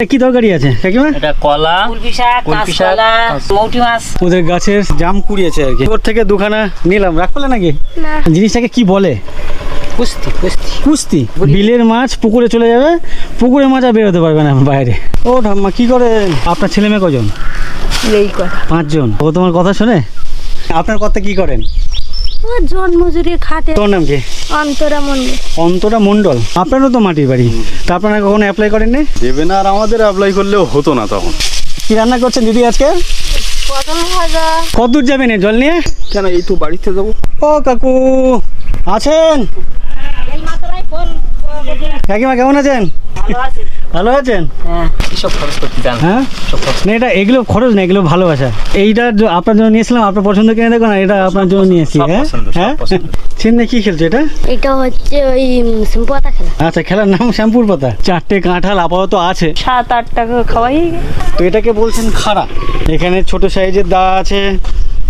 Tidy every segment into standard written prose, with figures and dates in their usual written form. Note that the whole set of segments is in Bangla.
কি তরকারি আছে কাকিমা? এটা কলা, কুলপি শাক, কাঁচকলা, মৌটি মাছ। ওদের গাছের জাম কুড়িয়েছে আর কি, ওর থেকে দুখানা নিলাম। রাখলে নাকি না। জিনিসটাকে কি বলে? কুস্তি কুস্তি কুস্তি। বিলের মাছ পুকুরে চলে যাবে, পুকুরে মাছ আর বেরোতে পারবে না বাইরে। ও ঠাম্মা কি করেন? আপনার ছেলে মেয়ে কজন? এই কথা 5 জন। ও তোমার কথা শোনে? আপনার কর্তা কি করেন? ও জন্মজুরি খাটে। তোর নাম কি? অন্তরা মন্দির। অন্তরা মণ্ডল। আপনারও তো মাটির বাড়ি, তা আপনারা কখনো অ্যাপ্লাই করেননি? দেবে না, আর আমাদের অ্যাপ্লাই করলেও হতো না তখন। কি রান্না করছেন দিদি আজকে? পটল ভাজা। কত দূর যাবেন জল নিয়ে? কেন, এই তো বাড়িতে যাবো। ও কাকু আছেন? কাকিমা কেমন আছেন? ভালো আছেন? হ্যাঁ। এসব খরচ করতে জান। হ্যাঁ না, এটা এগুলো খরচ না, এগুলো ভালোবাসা। এইটা আপনার জন্য নিয়েছিলাম, আপনার পছন্দ কিনে দেখো না, এটা আপনার জন্য নিয়েছি। সব হ্যাঁ পছন্দ, সব হ্যাঁ পছন্দ। চিন্তা কি খেলছো এটা? এটা হচ্ছে ওই সিম্পাতা খেলা। আচ্ছা, খেলার নাম শ্যাম্পুর পাতা। 4টে কাঁঠাল আপাতত আছে, 7-8 টাকা খাওয়াই। তো এটাকে বলছেন খাড়া। এখানে ছোট সাইজের দা আছে,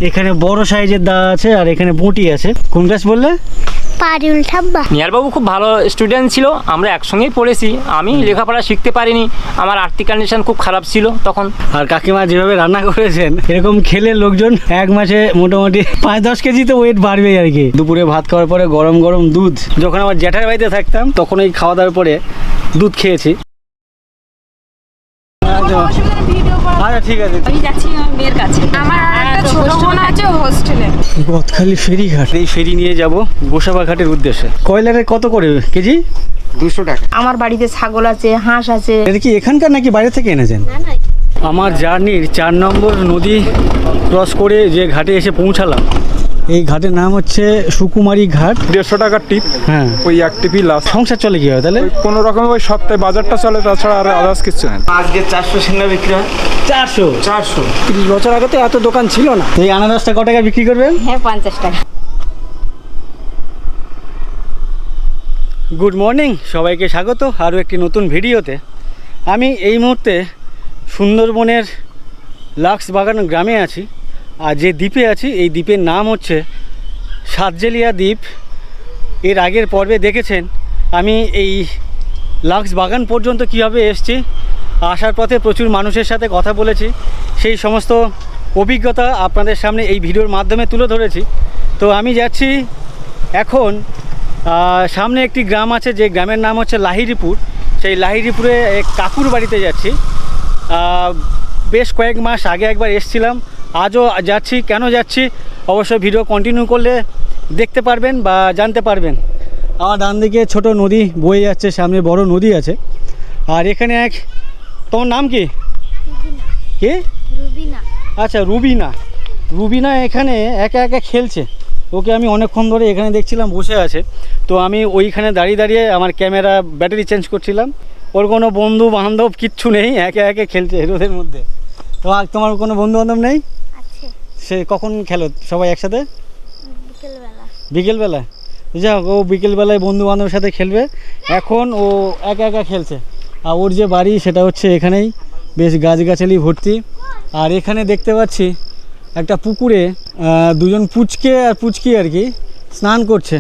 এখানে বড় সাইজের দা আছে, আর এখানে বটি আছে। কোন গাছ বললে? পারুল ঠাব্বা। নিয়ারবাবু খুব ভালো স্টুডেন্ট ছিল, আমরা একসঙ্গেই পড়েছি। আমি লেখাপড়া শিখতে পারিনি, আমার আর্থিক কন্ডিশন খুব খারাপ ছিল তখন। আর কাকিমা যেভাবে রান্না করেছেন, এরকম খেলে লোকজন 1 মাসে মোটামুটি 5-10 কেজি তো ওয়েট বাড়বে আর কি। দুপুরে ভাত খাওয়ার পরে গরম গরম দুধ, যখন আমার জ্যাঠার বাড়িতে থাকতাম তখন ওই খাওয়া দাওয়ার পরে দুধ খেয়েছি। আচ্ছা ঠিক আছে। আমি যাচ্ছি আমার মেয়ের কাছে। আমার একটা ছোট বোন আছে হোস্টেলে। গদখালি ফেরিঘাট, এই ফেরি নিয়ে যাব গোসাবা ঘাটের উদ্দেশ্যে। কয়লারের কত করে কেজি? 200 টাকা। আমার বাড়িতে ছাগল আছে, হাঁস আছে। এটা কি এখানকার নাকি বাইরে থেকে এনেছেন? না না, আমার জার্নির 4 নম্বর নদী ক্রস করে যে ঘাটে এসে পৌঁছালাম, এই ঘাটের নাম হচ্ছে সুকুমারী ঘাট। 150 টাকার টিপ। হ্যাঁ, ওই এক টিপই লাস্ট। সংসার চলে কি হয় তাহলে? কোনো রকম ওই সপ্তাহে বাজারটা চলে, তাছাড়া আর আদার্স কিছু হয় না। আজকে 400 সিঙ্গা বিক্রি হয়। 400? 30 বছর আগে তো এত দোকান ছিল না। এই আনারসটা ক টাকা বিক্রি করবেন? হ্যাঁ 50 টাকা। গুড মর্নিং, সবাইকে স্বাগত আরও একটি নতুন ভিডিওতে। আমি এই মুহূর্তে সুন্দরবনের লাক্স বাগান গ্রামে আছি, আর যে দ্বীপে আছি এই দ্বীপের নাম হচ্ছে সাতজেলিয়া দ্বীপ। এর আগের পর্বে দেখেছেন আমি এই লাক্স বাগান পর্যন্ত কীভাবে এসেছি, আসার পথে প্রচুর মানুষের সাথে কথা বলেছি, সেই সমস্ত অভিজ্ঞতা আপনাদের সামনে এই ভিডিওর মাধ্যমে তুলে ধরেছি। তো আমি যাচ্ছি এখন, সামনে একটি গ্রাম আছে যে গ্রামের নাম হচ্ছে লাহিড়িপুর। সেই লাহিড়িপুরে এক কাকুর বাড়িতে যাচ্ছি। বেশ কয়েক মাস আগে একবার এসেছিলাম, আজও যাচ্ছি। কেন যাচ্ছি অবশ্যই ভিডিও কন্টিনিউ করলে দেখতে পারবেন বা জানতে পারবেন। আমার ডান দিকে ছোট নদী বয়ে যাচ্ছে, সামনে বড় নদী আছে। আর এখানে এক, তোমার নাম কি? কি? রুবিনা। আচ্ছা রুবিনা। রুবিনা এখানে একা একা খেলছে। ওকে আমি অনেকক্ষণ ধরে এখানে দেখছিলাম বসে আছে, তো আমি ওইখানে দাঁড়িয়ে দাঁড়িয়ে আমার ক্যামেরা ব্যাটারি চেঞ্জ করছিলাম। ওর কোনো বন্ধু বান্ধব কিচ্ছু নেই, একে একে খেলছে রোদের মধ্যে। তোমার কোনো বন্ধু বান্ধব নেই? আছে সে কখন খেলো সবাই একসাথে? বিকেলবেলা। বিকেলবেলা? যাক, ও বিকেলবেলায় বন্ধু বান্ধবের সাথে খেলবে। এখন ও একা একা খেলছে। আর ওর যে বাড়ি সেটা হচ্ছে এখানেই, বেশ গাছগাছালি ভর্তি। আর এখানে দেখতে পাচ্ছি একটা পুকুরে 2জন পুচকে আর পুচকি আর কি স্নান করছে।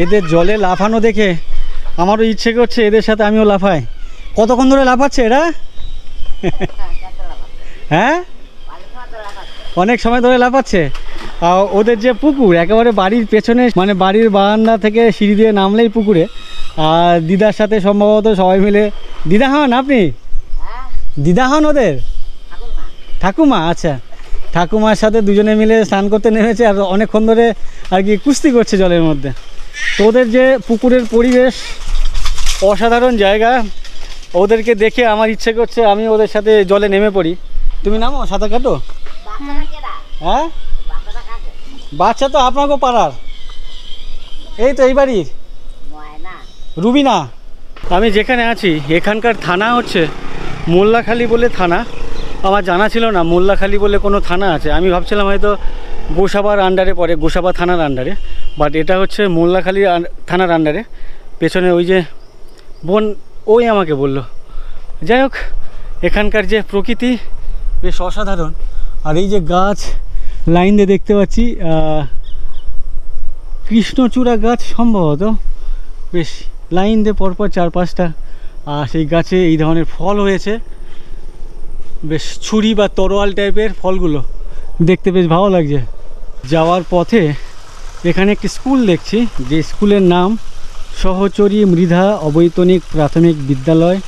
এদের জলে লাফানো দেখে আমারও ইচ্ছে করছে এদের সাথে আমিও লাফাই। কতক্ষণ ধরে লাফাচ্ছে এরা? হ্যাঁ, অনেক সময় ধরে লাফাচ্ছে। আর ওদের যে পুকুর একেবারে বাড়ির পেছনে, মানে বাড়ির বারান্দা থেকে সিঁড়ি দিয়ে নামলেই পুকুরে। আর দিদার সাথে সম্ভবত সবাই মিলে, দিদা হন আপনি? দিদা হন ওদের? ঠাকুমা। আচ্ছা, ঠাকুমার সাথে দুজনে মিলে স্নান করতে নেমেছে, আর অনেকক্ষণ ধরে আর কি কুস্তি করছে জলের মধ্যে। তো ওদের যে পুকুরের পরিবেশ অসাধারণ জায়গা, ওদেরকে দেখে আমার ইচ্ছে করছে আমি ওদের সাথে জলে নেমে পড়ি। তুমি নামো, সাঁতার কাটো। হ্যাঁ, বাচ্চা তো আপনাকেও পাড়ার, এই তো এই বাড়ির রুবিনা। আমি যেখানে আছি এখানকার থানা হচ্ছে মোল্লাখালী বলে থানা। আমার জানা ছিল না মোল্লাখালী বলে কোনো থানা আছে। আমি ভাবছিলাম হয়তো গোসাবার আন্ডারে পড়ে, গোসাবা থানার আন্ডারে, বাট এটা হচ্ছে মোল্লাখালী থানার আন্ডারে। পেছনে ওই যে বোন, ওই আমাকে বলল। যাই হোক, এখানকার যে প্রকৃতি বেশ অসাধারণ। আর এই যে গাছ লাইন দিয়ে দেখতে পাচ্ছি, কৃষ্ণচূড়া গাছ সম্ভবত। বেশ লাইন দিয়ে পরপর 4-5টা আর সেই গাছে এই ধরনের ফল হয়েছে, বেশ ছুরি বা তরোয়াল টাইপের ফলগুলো, দেখতে বেশ ভালো লাগছে। যাওয়ার পথে এখানে একটি স্কুল দেখছি, যে স্কুলের নাম সহচরী মৃধা অবৈতনিক প্রাথমিক বিদ্যালয়,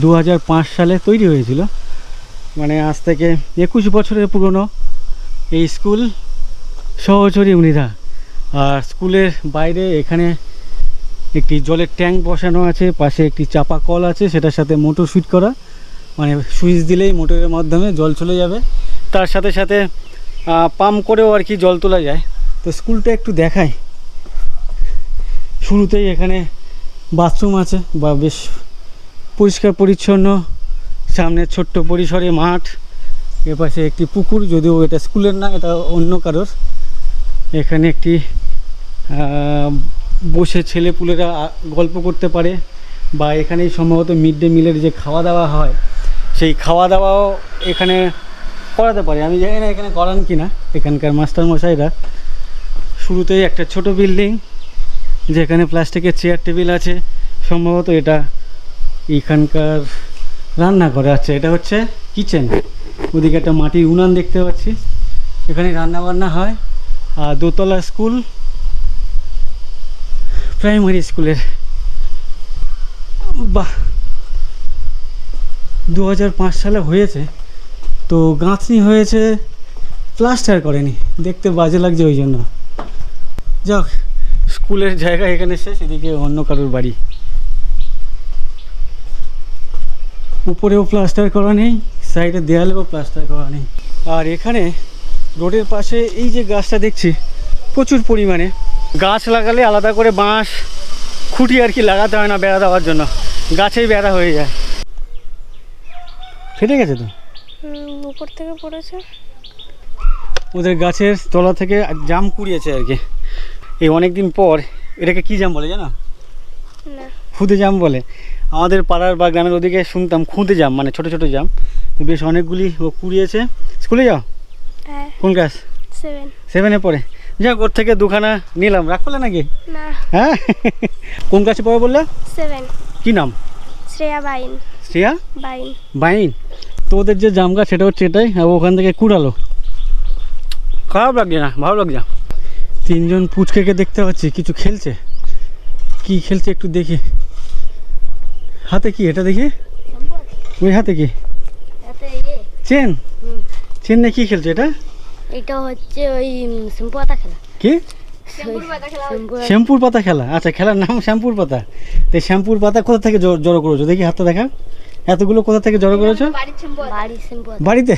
2005 সালে তৈরি হয়েছিল, মানে আজ থেকে 21 বছরের পুরনো এই স্কুল সহচরী মৃধা। আর স্কুলের বাইরে এখানে একটি জলের ট্যাঙ্ক বসানো আছে, পাশে একটি চাপা কল আছে, সেটার সাথে মোটর সুইচ করা, মানে সুইচ দিলেই মোটরের মাধ্যমে জল চলে যাবে, তার সাথে সাথে পাম্প করেও আর কি জল তোলা যায়। তো স্কুলটা একটু দেখাই। শুরুতেই এখানে বাথরুম আছে, বা বেশ পরিষ্কার পরিচ্ছন্ন, সামনে ছোট্ট পরিসরে মাঠ, এপাশে একটি পুকুর, যদিও এটা স্কুলের না, এটা অন্য কারোর। এখানে একটি বসে ছেলেপুলেরা গল্প করতে পারে, বা এখানেই সম্ভবত মিড ডে মিলের যে খাওয়া দাওয়া হয় সেই খাওয়া দাওয়াও এখানে করাতে পারে। আমি জানি না এখানে করান কি না এখানকার মাস্টারমশাইরা। শুরুতেই একটা ছোট বিল্ডিং, যেখানে প্লাস্টিকের চেয়ার টেবিল আছে, সম্ভবত এটা এখানকার রান্নাঘর আছে। এটা হচ্ছে কিচেন। ওদিকে একটা মাটির উনান দেখতে পাচ্ছি, এখানে রান্না বান্না হয়। আর দোতলা স্কুল, প্রাইমারি স্কুলের। বাহ, 2005 সালে হয়েছে, তো গাঁথনি হয়েছে, প্লাস্টার করেনি, দেখতে বাজে লাগছে ওই জন্য। যাক, স্কুলের জায়গা এখানে শেষ, এদিকে অন্য কারোর বাড়ি। উপরেও প্লাস্টার করা নেই, সাইডে দেয়ালেও প্লাস্টার করা নেই। আর এখানে রোডের পাশে এই যে গাছটা দেখছি, প্রচুর পরিমাণে গাছ লাগালে আলাদা করে বাঁশ খুঁটি আর কি লাগাতে হয় না বেড়া দেওয়ার জন্য, গাছেই বেড়া হয়ে যায়। ফেটে গেছে তো, উপর থেকে পড়েছে। ওদের গাছের তলা থেকে জাম কুড়িয়েছে আর কি। এই অনেক দিন পর এটাকে কি জাম বলে জানো? না, খুদে জাম বলে। আমাদের পাড়ার বা গ্রামের ওদিকে শুনতাম খুদে জাম, মানে ছোট ছোট জাম। তো বেশ অনেকগুলি ও কুড়িয়েছে। স্কুলে যাও? হ্যাঁ, কোন ক্লাস? 7। 7-এ পড়ে। যাক, ওর থেকে দুখানা নিলাম, রাগ করলে নাকি? না, হ্যাঁ। কোন ক্লাসে পড়ে বললে? 7। কি নাম? শ্রেয়া বাইন। শ্রেয়া বাইন। বাইন। তো ওদের যে জাম গাছ সেটা হচ্ছে এটাই, আর ওখান থেকে কুড়ালো। খারাপ লাগছে না, ভালো লাগছে। 3জন পুচকেকে দেখতে পাচ্ছি, কিছু খেলছে। কি খেলছে একটু দেখি। হাতে কি এটা দেখি? ওই হাতে কি? চেন? চেন না, কি খেলছে এটা? এটা হচ্ছে ওই শ্যাম্পু পাতা খেলা। কি? শ্যাম্পুর পাতা খেলা। আচ্ছা, খেলার নাম শ্যাম্পুর পাতা। তো শ্যাম্পুর পাতা কোথা থেকে জড়ো করেছো দেখি, হাতটা দেখা। এতগুলো কোথা থেকে জড়ো করেছো? বাড়ির শ্যাম্পু। বাড়িতে?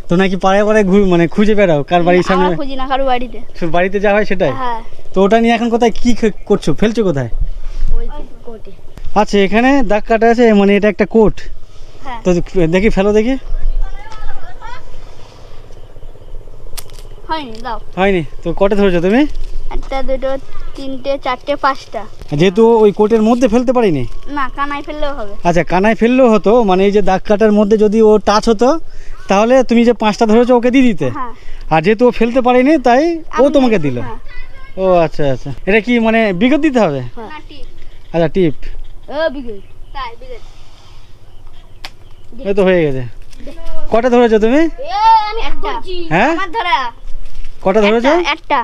তো নাকি পাড়ায় পাড়ায় মানে খুঁজে বেড়াও কার বাড়ির সামনে? খুঁজি না, কারো বাড়িতে। শুধু বাড়িতে যা হয় সেটাই? হ্যাঁ। তো ওটা নিয়ে এখন কোথায় কি করছো, ফেলছো কোথায়? ওই কোটে। আচ্ছা, এখানে দাগ কাটা আছে, মানে এটা একটা কোট। হ্যাঁ। তো দেখি, ফেলো দেখি। হয়নি, দাও। হয়নি? তো কটে ধরেছো তুমি? 1, 2, 3, 4, 5টা। যেহেতু ওই কোটের মধ্যে ফেলতে পারিনি। না, কানায় ফেললেও হবে। আচ্ছা, কানায় ফেললেও হতো, মানে এই যে দাগ কাটার মধ্যে যদি ও টাচ হতো, তাহলে তুমি যে 5টা ধরেছো ওকে দিয়ে দিতে। হ্যাঁ। আর যেহেতু ও ফেলতে পারেনি, তাই ও আমি তোমাকে দিল। হ্যাঁ। ও আচ্ছা আচ্ছা, এটা কি মানে বিগত দিতে হবে? না, টিপ। আচ্ছা, টিপ। বিগত। তাই বিগত। এই তো হয়ে গেছে। কটা ধরেছো তুমি? আমি একটা। হ্যাঁ, আমার ধরা। কটা ধরেছো? একটা।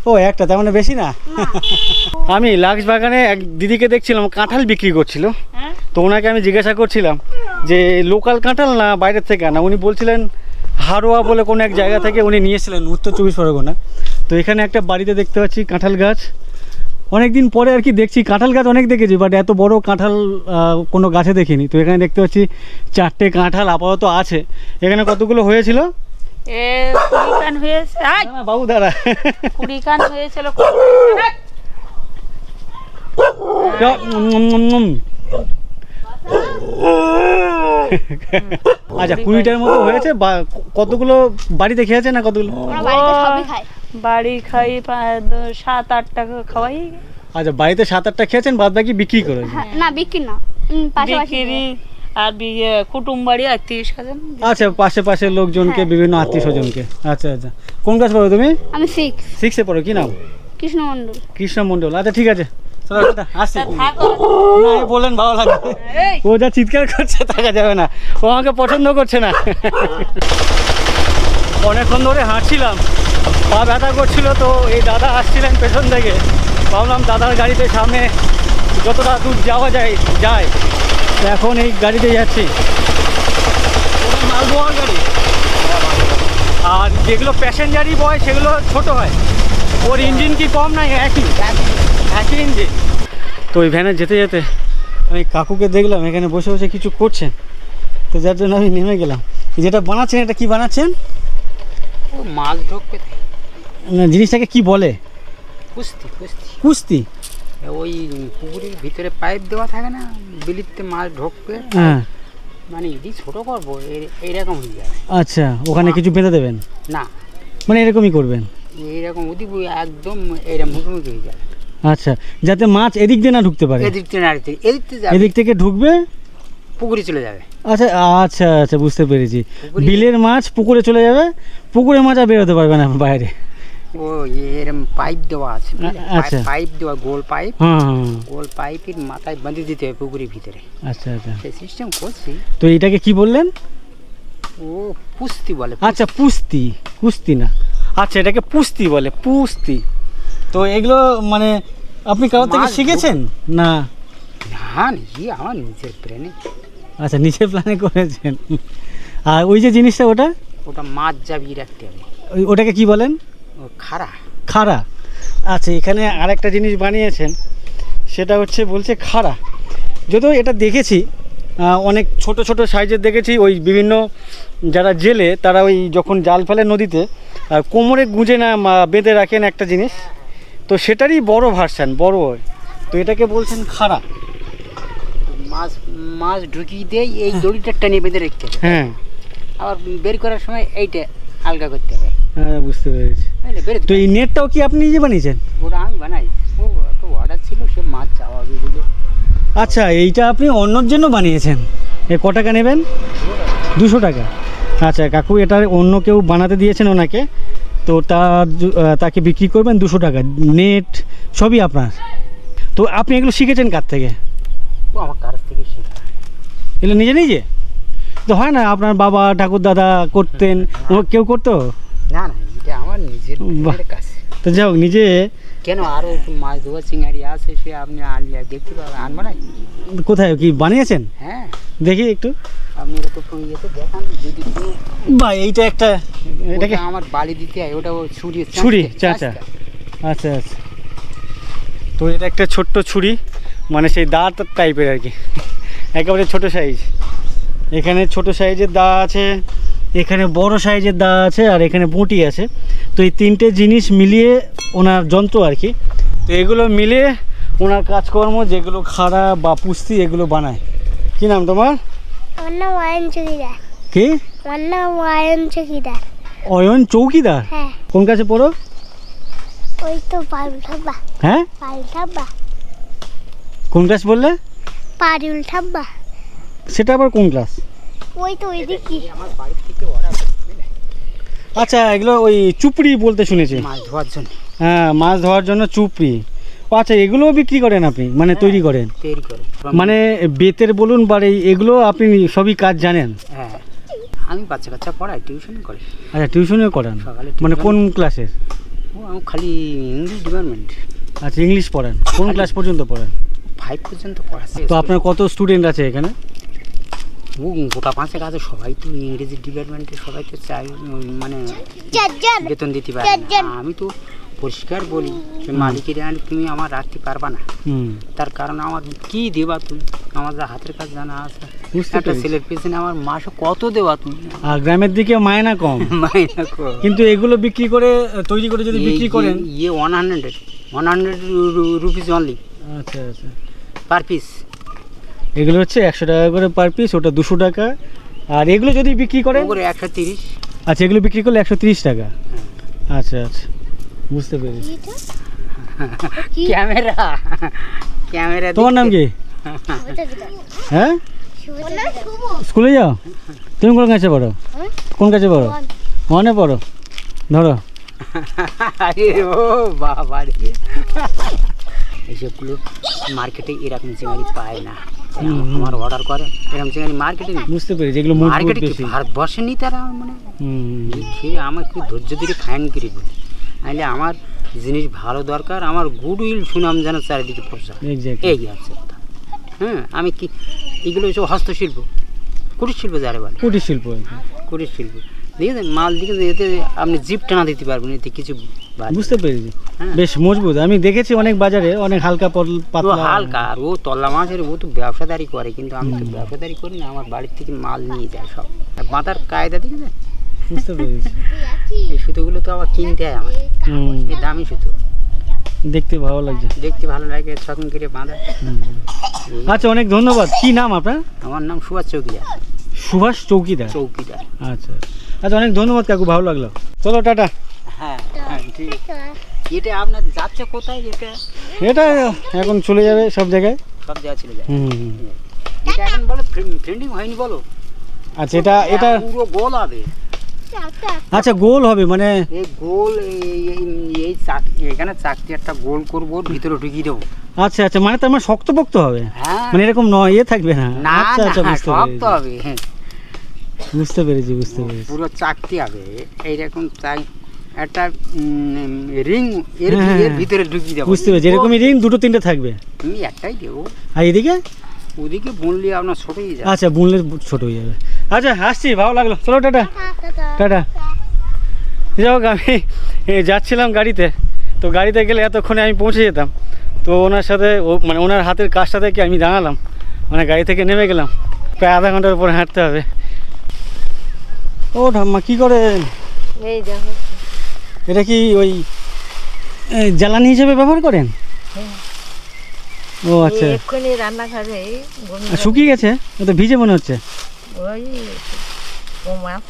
ও, একটা, তার মানে বেশি না। আমি লাক্স বাগানে এক দিদিকে দেখছিলাম, কাঁঠাল বিক্রি করছিল। তো ওনাকে আমি জিজ্ঞাসা করছিলাম যে লোকাল কাঁঠাল না বাইরের থেকে আনা। উনি বলছিলেন হারোয়া বলে কোনো এক জায়গা থেকে উনি নিয়েছিলেন, উত্তর 24 পরগনা। তো এখানে একটা বাড়িতে দেখতে পাচ্ছি কাঁঠাল গাছ। অনেক দিন পরে আর কি দেখছি, কাঁঠাল গাছ অনেক দেখেছি, বাট এত বড় কাঁঠাল কোনো গাছে দেখিনি। তো এখানে দেখতে পাচ্ছি 4টে কাঁঠাল আপাতত আছে। এখানে কতগুলো হয়েছিল? 20 কান হয়েছে। না, বাবু দাঁড়া। 20 কান হয়েছিল। আচ্ছা, 20টার মতো হয়েছে। কতগুলো বাড়িতে খেয়েছে না কতগুলো? আমরা বাড়িতে সবই খাই। বাড়ি খাই 7-8 টাকা খাওয়াই। আচ্ছা, বাড়িতে 7-8টা খেয়েছেন, বাদ বাকি বিক্রি করে। হ্যাঁ, না বিক্রি না, পাশাপাশি। বিক্রি আর কুটুম বাড়ি, আত্মীয় স্বজন। আচ্ছা, পাশে পাশে লোকজনকে, বিভিন্ন আত্মীয় স্বজনকে। আচ্ছা আচ্ছা, কোন ক্লাস পড়ো তুমি? আমি 6। 6-এ পড়ো। কি নাম? কৃষ্ণ মণ্ডল। কৃষ্ণ মণ্ডল। আচ্ছা, ঠিক আছে, চলো দাদা আসছি না এই বলেন ভালো লাগবে ও যা চিৎকার করছে থাকা যাবে না ও আমাকে পছন্দ করছে না অনেকক্ষণ ধরে হাঁটছিলাম পা ব্যথা করছিল তো এই দাদা আসছিলেন পেছন থেকে ভাবলাম দাদার গাড়িতে সামনে যতটা দূর যাওয়া যায় তো এখন এই গাড়িতে যাচ্ছি মালদোয়ার গাড়ি আর যেগুলো প্যাসেঞ্জারই বয় সেগুলো ছোট হয় ওর ইঞ্জিন কি কম না একই ইঞ্জিন তো ওই ভ্যানে যেতে যেতে আমি কাকুকে দেখলাম এখানে বসে বসে কিছু করছেন তো যার জন্য আমি নেমে গেলাম যেটা বানাচ্ছেন এটা কি বানাচ্ছেন ও মাছ ঢোকবে না জিনিসটাকে কি বলে কুস্তি কুস্তি ওই পুকুরের ভিতরে পাইপ দেওয়া থাকে না বিলিতে মাছ ঢোকবে হ্যাঁ মানে এটি ছোট করবো এইরকম হয়ে যাবে আচ্ছা ওখানে কিছু বেঁধে দেবেন না মানে এরকমই করবেন এইরকম ওদিক একদম এইরকম মুখোমুখি হয়ে যাবে আচ্ছা যাতে মাছ এদিক দিয়ে না ঢুকতে পারে এদিক থেকে না এদিক থেকে যাবে এদিক থেকে ঢুকবে পুকুরে চলে যাবে আচ্ছা আচ্ছা আচ্ছা বুঝতে পেরেছি পুকুরে- বিলের মাছ পুকুরে চলে যাবে পুকুরে মাছ আর বেরোতে পারবে না বাইরে ও এরকম পাইপ দেওয়া আছে আচ্ছা। পাইপ দেওয়া গোল পাইপ হ্যাঁ হ্যাঁ গোল পাইপের মাথায় বাঁধে দিতে হবে পুকুরের ভিতরে আচ্ছা আচ্ছা সেই সিস্টেম করছি তো এইটাকে কি বললেন ও পুস্তি বলে আচ্ছা পুস্তি কুস্তি না আচ্ছা এটাকে পুস্তি বলে পুস্তি তো এগুলো মানে আপনি কারোর থেকে মাছ শিখেছেন না না নাকি আমার নিজের প্রেমে আচ্ছা নিচের প্ল্যানে করেছেন আর ওই যে জিনিসটা ওটা ওটা মাছ জাবিয়ে রাখতে হবে ওটাকে কি বলেন ও খাড়া খাড়া আচ্ছা এখানে আরেকটা জিনিস বানিয়েছেন সেটা হচ্ছে বলছে খাড়া যদিও এটা দেখেছি অনেক ছোট ছোট সাইজের দেখেছি ওই বিভিন্ন যারা জেলে তারা ওই যখন জাল ফেলে নদীতে কোমরে গুঁজে না বেঁধে রাখেন একটা জিনিস তো সেটারই বড় ভার্সান বড় হয় তো এটাকে বলছেন খাড়া মাছ মাছ ঢুকিয়ে দিয়ে এই দড়িটা টেনে বেঁধে রাখতে হবে হ্যাঁ আবার বের করার সময় এইটা আলগা করতে হবে হ্যাঁ বুঝতে পেরেছি বুঝলে বের তো এই নেটটাও কি আপনি নিজে বানিয়েছেন ওটা আমি বানাই ও একটা অর্ডার ছিল সে মাছ চাওয়াবে বলে আচ্ছা এইটা আপনি অন্যর জন্য বানিয়েছেন এ ক টাকা নেবেন 200 টাকা আচ্ছা কাকু এটা অন্য কেউ বানাতে দিয়েছেন ওনাকে তো তাকে বিক্রি করবেন 200 টাকা নেট সবই আপনার তো আপনি এগুলো শিখেছেন কার থেকে ও আমার কাছ থেকে শেখা এগুলো নিজে নিজে তো হয় না আপনার বাবা ঠাকুর দাদা করতেন ও কেউ করতো না না এটা আমার নিজের বাহ। নিজের কাছে তো যাই হোক নিজে কেন আরও একটু মাছ ধোয়া চিংড়ি আছে সে আপনি আনলে দেখতে পাবেন আনবো না কোথায় কি বানিয়েছেন হ্যাঁ দেখি একটু আপনি একটু ইয়েতে দেখান যদি কোনো বা এইটা একটা এটাকে ওটা আমার বালি দিতে হয় ওটা ও ছুরি ছুরি চাচা আচ্ছা আচ্ছা তো এটা একটা ছোট্ট ছুরি মানে সেই দাঁত টাইপের আর কি একেবারে ছোট সাইজ এখানে ছোট সাইজের দা আছে এখানে বড় সাইজের দা আছে আর এখানে বঁটি আছে তো এই তিনটে জিনিস মিলিয়ে ওনার যন্ত্র আর কি তো এগুলো মিলিয়ে ওনার কাজকর্ম যেগুলো খাড়া বা পুস্তি এগুলো বানায় কি নাম তোমার আমার নাম ওয়ায়ন চকিদার কি আমার নাম ওয়ায়ন চকিদার অয়ন চৌকিদার হ্যাঁ কোন কাছে পড়ো ওই তো পারুল হ্যাঁ ঠাব্বা কোন ক্লাস বললে পারুল ঠাব্বা সেটা আবার কোন ক্লাস ওই তো ওই দিকে আমার বাড়ি থেকে ওরা আচ্ছা এগুলো ওই চুপড়ি বলতে শুনেছি মাছ ধোয়ার জন্য হ্যাঁ মাছ ধোয়ার জন্য চুপড়ি ও আচ্ছা এগুলোও বিক্রি করেন আপনি মানে তৈরি করেন তৈরি করে মানে বেতের বলুন বা এগুলো আপনি সবই কাজ জানেন হ্যাঁ আমি বাচ্চা কাচ্চা পড়াই টিউশন করি আচ্ছা টিউশনও করান সকালে মানে tuition- কোন ক্লাসের ও আমি খালি ইংলিশ ডিপার্টমেন্ট আচ্ছা ইংলিশ পড়ান কোন ক্লাস পর্যন্ত পড়ান 5 পর্যন্ত পড়াচ্ছি তো আপনার কত স্টুডেন্ট আছে এখানে ও গোটা পাঁচেক আছে সবাই তো ইংরেজি ডিপার্টমেন্টে সবাই তো চাই মানে চারজন বেতন দিতে পারে চারজন। না আমি তো পরিষ্কার বলি যে মালিকের আনি তুমি আমার রাখতে পারবা না হুম তার কারণ আমার কি দেবা তুমি আমার যা হাতের কাজ জানা আছে বুঝতে একটা পেরেছি। ছেলের পেছনে আমার মাসে কত দেওয়া তুমি আর গ্রামের দিকে মায়না কম মাইনা কো। কিন্তু এগুলো বিক্রি করে তৈরি করে যদি বিক্রি করেন ইয়ে 100 রুপিস অনলি আচ্ছা আচ্ছা পার পিস এগুলো হচ্ছে 100 টাকা করে পার পিস ওটা 200 টাকা আর এগুলো যদি বিক্রি করেন করে 130 আচ্ছা এগুলো বিক্রি করলে 130 টাকা আচ্ছা আচ্ছা বুঝতে পেরেছি ক্যামেরা ক্যামেরা তোমার নাম কি হ্যাঁ স্কুলে যাও তুমি কোন কাছে পড়ো কোন কাছে পড়ো মনে পড়ো ধরো আরে ও বাবা রে এইসবগুলো মার্কেটে এরকম চিংড়ি পায় না। আমার অর্ডার করে এরকম চিংড়ি মার্কেটে নেই। বুঝতে পেরেছি, এগুলো মজবুত মার্কেটে কি বেশি। ভারতবর্ষে নেই তারা, মানে এই খেয়ে আমার একটু ধৈর্য ধরে খায়নি করি বলি, নাহলে আমার জিনিস ভালো দরকার, আমার গুড উইল সুনাম যেন চারিদিকে পৌঁছায়, এক্স্যাক্টলি। এই হচ্ছে কথা। হ্যাঁ, আমি কি এগুলো সব হস্তশিল্প, কুটির শিল্প যারা বলে, কুটির শিল্প আর কি। কুটির শিল্প দেখেছেন মাল দিকে, এতে আপনি জিপ টানা দিতে পারবেন, এতে কিছু বাজে না। বুঝতে পেরেছি, হ্যাঁ। বেশ মজবুত। আমি দেখেছি অনেক বাজারে অনেক হালকা ও পাতলা। হালকা, আর ও তল্লা মাছের, ও তো ব্যবসাদারি করে, কিন্তু আমি তো ব্যবসাদারি করি না, আমার বাড়ির থেকে মাল নিয়ে যায় সব। আর বাঁধার কায়দা দেখেছেন, বুঝতে পেরেছি। এই সুতোগুলো তো আবার কিনতে হয় আমার, এই দামি সুতো, দেখতে ভালো লাগছে। দেখতে ভালো লাগে, ছকন করে বাঁধা। আচ্ছা, অনেক ধন্যবাদ। কি নাম আপনার? আমার নাম সুভাষ চৌকিদার। সুভাষ চৌকিদার। চৌকিদার। আচ্ছা আচ্ছা, অনেক ধন্যবাদ কাকু, ভালো লাগলো। চলো টাটা। হ্যাঁ হ্যাঁ, ঠিক। এটা আপনার যাচ্ছে কোথায়? এটা এখন চলে যাবে সব জায়গায়। সব জায়গা চলে যায়। হুম। এটা এখন বলো ট্রেন্ডিং হয়নি বলো। আচ্ছা, এটা পুরো গোল হবে। আচ্ছা, গোল হবে মানে? এই গোল, এই এখানে চাকতি একটা গোল করবো, ওর ভিতরে ঢুকিয়ে দেবো। আচ্ছা আচ্ছা, মানে তার মানে শক্তপোক্ত হবে, হ্যাঁ, মানে এরকম নয় ইয়ে থাকবে না? না আচ্ছা আচ্ছা, না, বুঝতে শক্ত পেরেছি, হবে। হ্যাঁ, বুঝতে পেরেছি, বুঝতে পেরেছি। পুরো চাকতি হবে এইরকম, চাই একটা রিং এর হ্যাঁ, এর ভিতরে ঢুকিয়ে দেবো। বুঝতে পেরেছি, এরকমই রিং দুটো তিনটে থাকবে। আমি একটাই দেবো, আর এদিকে? ওদিকে বুনলে আপনার ছোট হয়ে যায়। আচ্ছা, বুনলে ছোট হয়ে যাবে। আচ্ছা, আসছি, ভালো লাগলো। চলো টাটা। টাটা। যাই হোক, আমি যাচ্ছিলাম গাড়িতে, তো গাড়িতে গেলে এতক্ষণে আমি পৌঁছে যেতাম। তো ওনার সাথে মানে ওনার হাতের কাজটা থেকে আমি দাঁড়ালাম, মানে গাড়ি থেকে নেমে গেলাম। প্রায় আধা ঘন্টার উপরে হাঁটতে হবে। ও ঠাম্মা, কী করেন? এই দেখো, এটা কি ওই জ্বালানি হিসেবে ব্যবহার করেন? ও আচ্ছা, এক্ষুনি রান্না খাবে শুকিয়ে গেছে, ও তো ভিজে মনে হচ্ছে। ওই ও মাছ।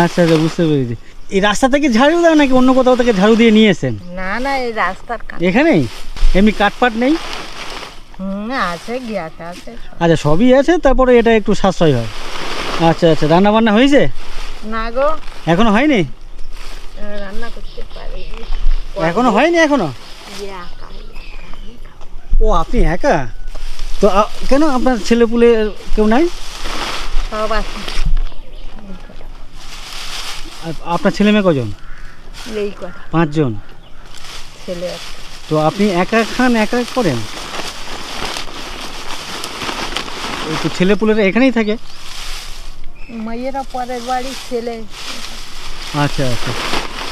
আচ্ছা আচ্ছা, বুঝতে পেরেছি। এই রাস্তা থেকে ঝাড়ু দেয় নাকি অন্য কোথাও থেকে ঝাড়ু দিয়ে নিয়ে এসেন? না না, এই রাস্তার এখানেই এমনি কাঠপাট নেই? আছে, গ্যাস আছে। আচ্ছা, সবই আছে, তারপরে এটা একটু সাশ্রয় হয়। আচ্ছা আচ্ছা, রান্না বান্না হয়েছে? না গো, এখনো হয়নি? রান্না করতে পারি। এখনো হয়নি? এখনো? ও, আপনি একা? তো কেন আপনার ছেলেপুলে কেউ নাই? সব আছে। আপনার ছেলে মেয়ে কজন? এই কথা, 5 জন। ছেলে আছে। তো আপনি একা খান, একা করেন? ওই তো ছেলেপুলেরা এখানেই থাকে? মেয়েরা পরের বাড়ি, ছেলে। আচ্ছা আচ্ছা,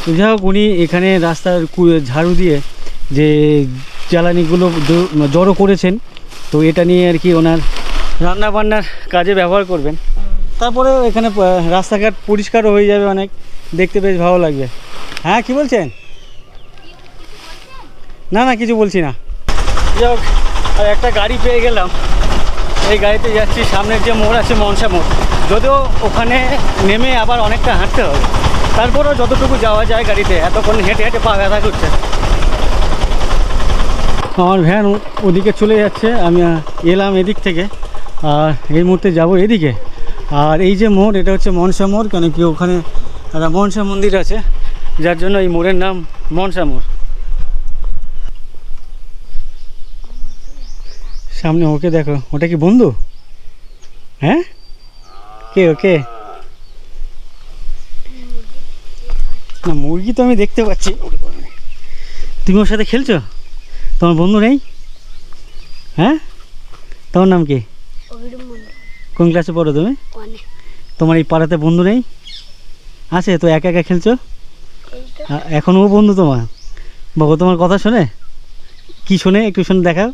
তো যাই হোক, উনি এখানে রাস্তার ঝাড়ু দিয়ে যে জ্বালানিগুলো জড়ো করেছেন, তো এটা নিয়ে আর কি ওনার রান্না বান্নার কাজে ব্যবহার করবেন। তারপরেও এখানে রাস্তাঘাট পরিষ্কারও হয়ে যাবে, অনেক দেখতে বেশ ভালো লাগবে। হ্যাঁ, কি বলছেন? না না, কিছু বলছি না। যাই হোক, আর একটা গাড়ি পেয়ে গেলাম, এই গাড়িতে যাচ্ছি। সামনের যে মোড় আছে মনসা মোড়, যদিও ওখানে নেমে আবার অনেকটা হাঁটতে হবে, তারপরেও যতটুকু যাওয়া যায় গাড়িতে, এতক্ষণ হেঁটে হেঁটে পা ব্যথা করছে। আমার ভ্যান ওদিকে চলে যাচ্ছে, আমি এলাম এদিক থেকে, আর এই মুহূর্তে যাব এদিকে। আর এই যে মোড়, এটা হচ্ছে মনসা মোড়, কেন কি ওখানে একটা মনসা মন্দির আছে, যার জন্য এই মোড়ের নাম মনসা মোড়। সামনে ওকে দেখো, ওটা কি বন্ধু? হ্যাঁ, কে ওকে? না, মুরগি তো আমি দেখতে পাচ্ছি। তুমি ওর সাথে খেলছো? তোমার বন্ধু নেই? হ্যাঁ, তোমার নাম কি? কোন ক্লাসে পড়ো তুমি? তোমার এই পাড়াতে বন্ধু নেই? আছে তো, একা একা খেলছো? এখন ও বন্ধু তোমার? বাবা, তোমার কথা শোনে? কি শোনে, একটু শুনে দেখাও।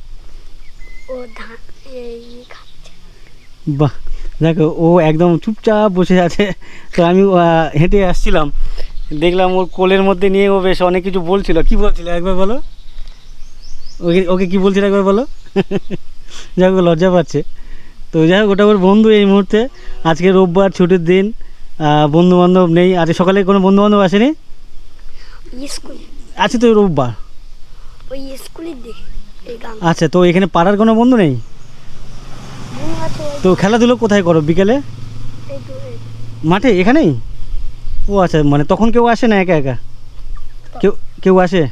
বাহ, দেখো, ও একদম চুপচাপ বসে আছে। তো আমি হেঁটে আসছিলাম, দেখলাম ওর কোলের মধ্যে নিয়ে ও বেশ অনেক কিছু বলছিল। কি বলছিল একবার বলো? ওকে কি বলছিল একবার বলো? যাই হোক, লজ্জা পাচ্ছে। তো যাই হোক, ওটা ওর বন্ধু এই মুহূর্তে। আজকে রোববার, ছুটির দিন, বন্ধু বান্ধব নেই। আজকে সকালে কোনো বন্ধু বান্ধব আসেনি? আছে তো, রোববার। আচ্ছা, তো এখানে পাড়ার কোনো বন্ধু নেই? তো খেলাধুলো কোথায় করো বিকেলে? মাঠে, এখানেই? ও আচ্ছা, মানে তখন কেউ আসে না, একা একা কেউ আসে?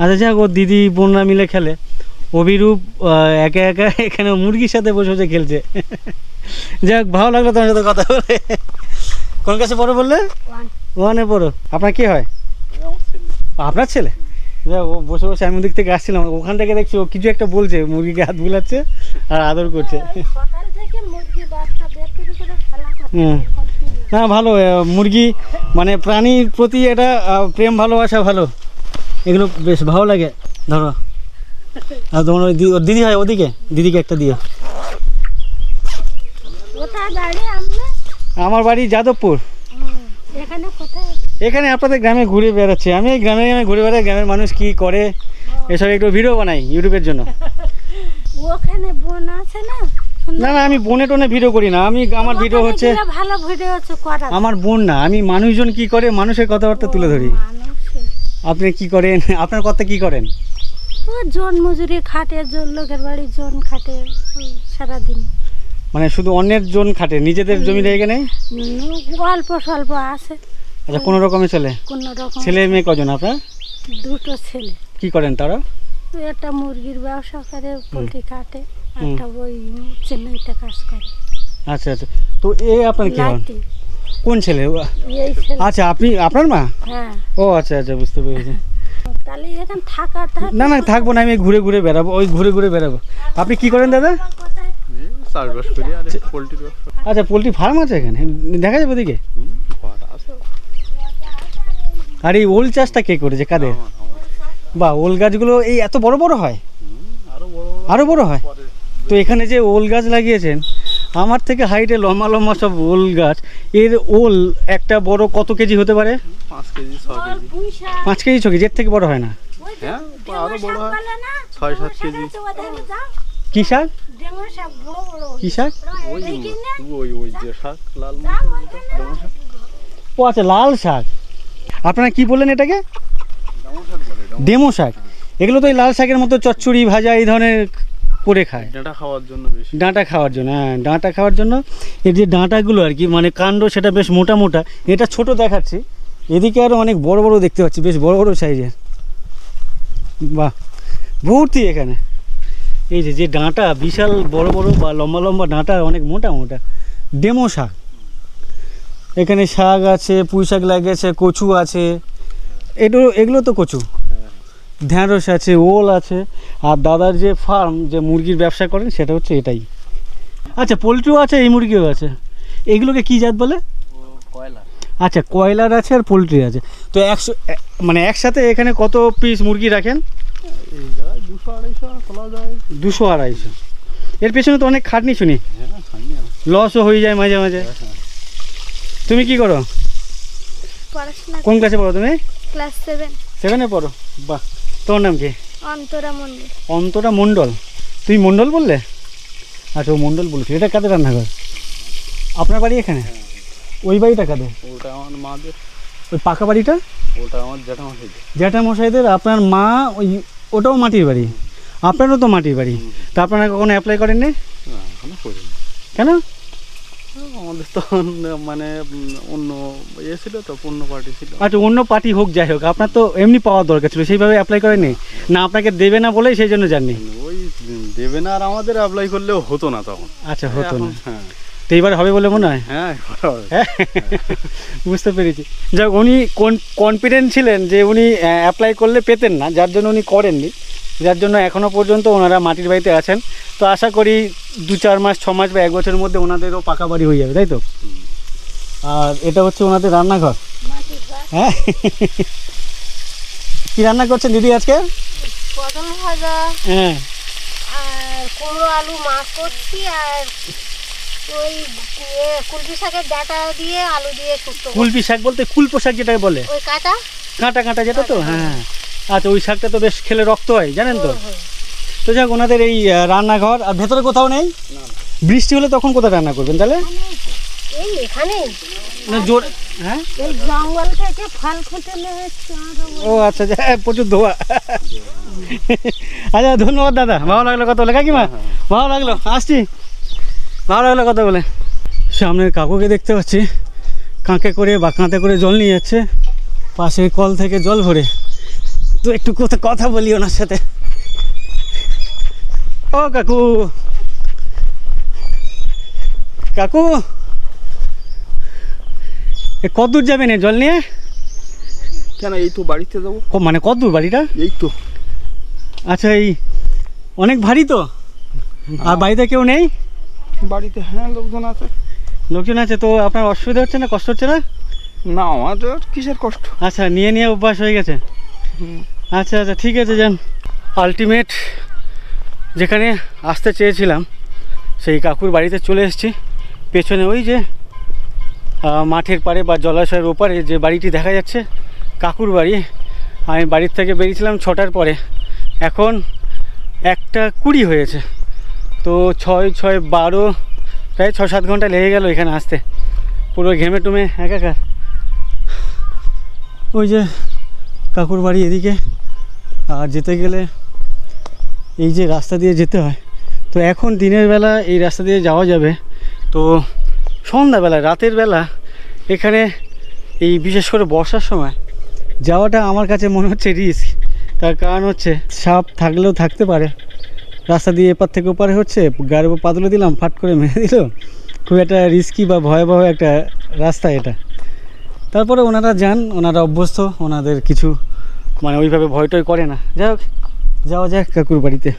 আচ্ছা যাক, ও দিদি বোনরা মিলে খেলে। অভিরূপ একা একা এখানে মুরগির সাথে বসে বসে খেলছে। যাক, ভালো লাগলো তোমার সাথে কথা বলে। কোন কাছে পড়ো বললে? 1-এ পড়ো। আপনার কি হয়? আপনার ছেলে? যাক, ও বসে বসে আমি ওদিক থেকে আসছিলাম, ওখান থেকে দেখছি ও কিছু একটা বলছে, মুরগিকে হাত বুলাচ্ছে আর আদর করছে। হুম, না ভালো, মুরগি মানে প্রাণীর প্রতি এটা প্রেম ভালোবাসা ভালো, এগুলো বেশ ভালো লাগে। ধরো, আর তোমার ওর দিদি হয় ওদিকে, দিদিকে একটা দিও। আমার বাড়ি যাদবপুর। এখানে আপনাদের গ্রামে ঘুরে বেড়াচ্ছি আমি, এই গ্রামে গ্রামে ঘুরে বেড়াই, গ্রামের মানুষ কি করে এসব একটু ভিডিও বানাই ইউটিউবের জন্য। ওখানে বোন আছে না? না না, আমি বোনে টোনে ভিডিও করি না, আমি আমার ভিডিও হচ্ছে ভালো ভিডিও হচ্ছে করা। আমার বোন না, আমি মানুষজন কি করে মানুষের কথাবার্তা তুলে ধরি। আপনি কি করেন? আপনার কথা কি করেন? ও জন মজুরি খাটে, জন লোকের বাড়ি জন খাটে সারাদিন। মানে শুধু অন্যের জন খাটে, নিজেদের জমি জায়গা নেই? অল্প স্বল্প আছে। আচ্ছা, কোনো রকমে চলে? কোনো রকম। ছেলে মেয়ে কজন আপনার? 2টো ছেলে। কি করেন তারা? একটা মুরগির ব্যবসা করে, পোলট্রি কাটে, একটা ওই চেন্নাইতে কাজ করে। আচ্ছা আচ্ছা, তো এ আপনার কি হন? লাইটি। কোন ছেলে? এই ছেলে। আচ্ছা, আপনি আপনার মা? হ্যাঁ। ও আচ্ছা আচ্ছা, বুঝতে পেরেছি। তাহলে এখানে থাকা না না, থাকবো না, আমি ঘুরে ঘুরে বেড়াবো, ওই ঘুরে ঘুরে বেড়াবো। আপনি কি করেন দাদা? চাষবাস করি আর পোলট্রির ব্যবসা। আচ্ছা, পোলট্রি ফার্ম আছে এখানে, দেখা যাবে ওদিকে? আর এই ওল চাষটা কে করেছে, কাদের? বা ওল গাছগুলো এই এত বড় বড় হয়? আরো বড় হয়? তো এখানে যে ওল গাছ লাগিয়েছেন, আমার থেকে হাইটে লম্বা লম্বা সব ওল গাছ, এর ওল একটা বড় কত কেজি হতে পারে? 5 কেজি 6 কেজি। 5 কেজি 6 কেজি, এর থেকে বড় হয় না? হ্যাঁ, আরো বড় হয় 6-7 কেজি। কি শাক? কি শাক? ওই যে শাক, লাল শাক। ও আচ্ছা, লাল শাক। আপনারা কি বললেন এটাকে? ডেমো শাক। এগুলো তো এই লাল শাকের মতো চচ্চড়ি ভাজা এই ধরনের করে খায়, ডাঁটা খাওয়ার জন্য বেশি। ডাঁটা খাওয়ার জন্য, হ্যাঁ ডাঁটা খাওয়ার জন্য। এর যে ডাঁটাগুলো আর কি, মানে কাণ্ড সেটা বেশ মোটা মোটা, এটা ছোট দেখাচ্ছি, এদিকে আরও অনেক বড় বড় দেখতে পাচ্ছি, বেশ বড় বড় সাইজের। বাহ, ভর্তি এখানে। এই যে ডাঁটা বিশাল বড় বড় বা লম্বা লম্বা ডাঁটা, অনেক মোটা মোটা, ডেমো শাক। এখানে শাক আছে, পুঁই শাক লাগিয়েছে, কচু আছে, এগুলো তো কচু, ঢ্যাঁড়স আছে, ওল আছে। আর দাদার যে ফার্ম, যে মুরগির ব্যবসা করেন, সেটা হচ্ছে এটাই। আচ্ছা, পোলট্রিও আছে, এই মুরগিও আছে। এগুলোকে কি জাত বলে? কয়লা। আচ্ছা, কয়লার আছে আর পোলট্রি আছে। তো 100 মানে একসাথে এখানে কত পিস মুরগি রাখেন? এই জায়গায় 200-250 খোলা যায়। 200-250। এর পেছনে তো অনেক খাটনি শুনি, হ্যাঁ, খানি আছে। লসও হয়ে যায় মাঝে মাঝে। তুমি কি করো? পড়াশোনা কোন ক্লাসে পড়ো তুমি? ক্লাস 7। 7-এ পড়ো? বাহ, তোমার নাম কি? অন্তরা মন্ডল। অন্তরা মণ্ডল। তুমি মণ্ডল বললে? আচ্ছা, ও মণ্ডল বলছি। এটা কাদের রান্নাঘর? আপনার বাড়ি এখানে? ওই বাড়িটা কাদের? ওটা আমার মাদের। ওই পাকা বাড়িটা? ওটা আমার জ্যাঠামশাইদের। জ্যাঠামশাইদের। আপনার মা ওই, ওটাও মাটির বাড়ি, আপনারও তো মাটির বাড়ি। তা আপনারা কখনো অ্যাপ্লাই করেননি? না, এখনো করিনি। কেন? আমাদের তো মানে অন্য ইয়ে ছিল তো, পূর্ণ পার্টি ছিল। আচ্ছা, অন্য পার্টি হোক, যাই হোক, আপনার তো এমনি পাওয়ার দরকার ছিল, সেইভাবে অ্যাপ্লাই করেননি? না আপনাকে দেবে না বলেই সেই জন্য জাননি? ওই দেবে না, আর আমাদের অ্যাপ্লাই করলেও হতো না তখন। আচ্ছা, হতো না। হ্যাঁ তো এইবার হবে বলে মনে হয়? হ্যাঁ, বুঝতে পেরেছি। যাক, উনি কনফিডেন্ট ছিলেন যে উনি অ্যাপ্লাই করলে পেতেন না, যার জন্য উনি করেননি, যার জন্য এখনও পর্যন্ত ওনারা মাটির বাড়িতে আছেন। তো আশা করি 2-4 মাস 6 মাস বা 1 বছরের মধ্যে ওনাদেরও পাকা বাড়ি হয়ে যাবে, তাই তো? আর এটা হচ্ছে ওনাদের রান্নাঘর। হ্যাঁ, কি রান্না করছেন দিদি আজকে? পটল ভাজা হ্যাঁ, আর কুমড়ো আলু মাছ করছি, আর ওই কুলপি শাকের ডাঁটা দিয়ে আলু দিয়ে শুক্তো। কুলপি শাক বলতে কুলপো শাক যেটাকে বলে, ওই কাঁটা কাঁটা কাঁটা যেটা তো? হ্যাঁ, আচ্ছা, ওই শাকটা তো বেশ খেলে রক্ত হয়, জানেন তো? তো যাক, ওনাদের এই রান্নাঘর। আর ভেতরে কোথাও নেই? বৃষ্টি হলে তখন কোথায় রান্না করবেন তাহলে? এই এখানে না জোর, হ্যাঁ, এই জঙ্গল থেকে ফল খুঁটে নিয়ে এসছি আমরা। ও আচ্ছা, প্রচুর ধোয়া। আচ্ছা, ধন্যবাদ দাদা, ভালো লাগলো কথা বলে। কাকিমা, ভালো লাগলো, আসছি। ভালো লাগলো কথা বলে। সামনের কাকুকে দেখতে পাচ্ছি, কাঁকে করে বা কাঁতে করে জল নিয়ে যাচ্ছে, পাশের কল থেকে জল ভরে। তো একটু কথা বলি ওনার সাথে। ও কাকু, কাকু কত দূর যাবেন জল নিয়ে? কেন, এই তো বাড়িতে যাবো। মানে কত দূর বাড়িটা? এই তো। আচ্ছা, এই অনেক ভারী তো? আর বাড়িতে কেউ নেই? বাড়িতে হ্যাঁ লোকজন আছে। লোকজন আছে তো আপনার অসুবিধা হচ্ছে না, কষ্ট হচ্ছে না? না, আমাদের কিসের কষ্ট। আচ্ছা, নিয়ে অভ্যাস হয়ে গেছে। আচ্ছা আচ্ছা, ঠিক আছে, যান। আলটিমেট যেখানে আসতে চেয়েছিলাম সেই কাকুর বাড়িতে চলে এসেছি। পেছনে ওই যে মাঠের পাড়ে বা জলাশয়ের ওপারে যে বাড়িটি দেখা যাচ্ছে কাকুর বাড়ি। আমি বাড়ির থেকে বেরিয়েছিলাম 6টার পরে, এখন 1:20 হয়েছে। তো 6-6-12 প্রায় 6-7 ঘন্টা লেগে গেল এখানে আসতে, পুরো ঘেমে টুমে একাকার। ওই যে কাকুর বাড়ি এদিকে, আর যেতে গেলে এই যে রাস্তা দিয়ে যেতে হয়। তো এখন দিনের বেলা এই রাস্তা দিয়ে যাওয়া যাবে, তো সন্ধ্যাবেলা রাতের বেলা এখানে এই বিশেষ করে বর্ষার সময় যাওয়াটা আমার কাছে মনে হচ্ছে রিস্ক। তার কারণ হচ্ছে সাপ থাকলেও থাকতে পারে, রাস্তা দিয়ে এপার থেকে ওপারে হচ্ছে, গাড়ি পা তুলে দিলাম, ফাট করে মেরে দিল। খুব একটা রিস্কি বা ভয়াবহ একটা রাস্তা এটা। তারপরে ওনারা যান, ওনারা অভ্যস্ত, ওনাদের কিছু মানে ওইভাবে ভয় টয় করে না। যাই হোক, যাওয়া যাক কাকুর বাড়িতে।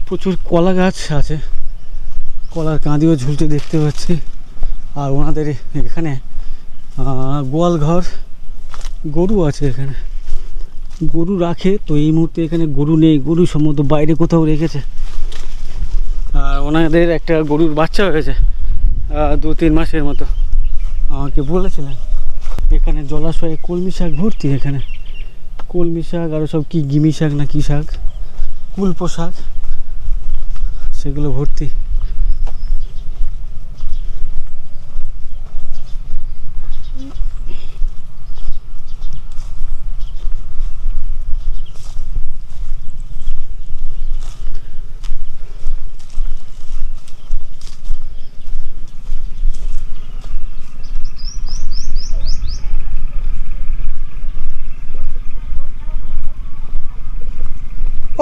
প্রচুর কলা গাছ আছে, কলার কাঁদিও ঝুলতে দেখতে পাচ্ছি। আর ওনাদের এখানে গোয়াল ঘর, গরু আছে এখানে, গরু রাখে। তো এই মুহূর্তে এখানে গরু নেই, গরু সম্ভবত বাইরে কোথাও রেখেছে। আর ওনাদের একটা গরুর বাচ্চা হয়েছে 2-3 মাসের মতো। আমাকে বলেছিলেন এখানে জলাশয়ে কলমি শাক ভর্তি, এখানে কলমি শাক আরও সব কি গিমি শাক না কি শাক, কুলপো শাক, সেগুলো ভর্তি।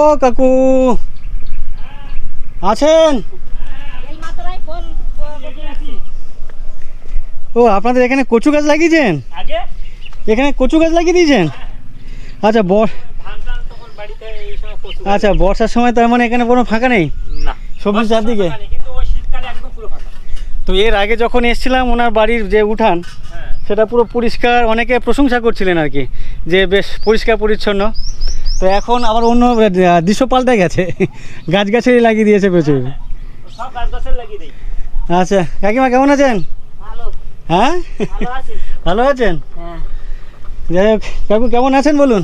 ও কাকু আছেন? ও আপনাদের এখানে কচু গাছ লাগিয়েছেন? এখানে কচু গাছ লাগিয়ে দিয়েছেন? আচ্ছা আচ্ছা, বর্ষার সময় তার মানে এখানে কোনো ফাঁকা নেই সবজি চারদিকে? তো এর আগে যখন এসেছিলাম ওনার বাড়ির যে উঠান সেটা পুরো পরিষ্কার, অনেকে প্রশংসা করছিলেন আর কি, যে বেশ পরিষ্কার পরিচ্ছন্ন। তো এখন আবার অন্য দৃশ্য পাল্টে গেছে, গাছগাছালি লাগিয়ে দিয়েছে প্রচুর। আচ্ছা কাকিমা কেমন আছেন? হ্যাঁ ভালো আছেন? যাই হোক কাকু কেমন আছেন বলুন?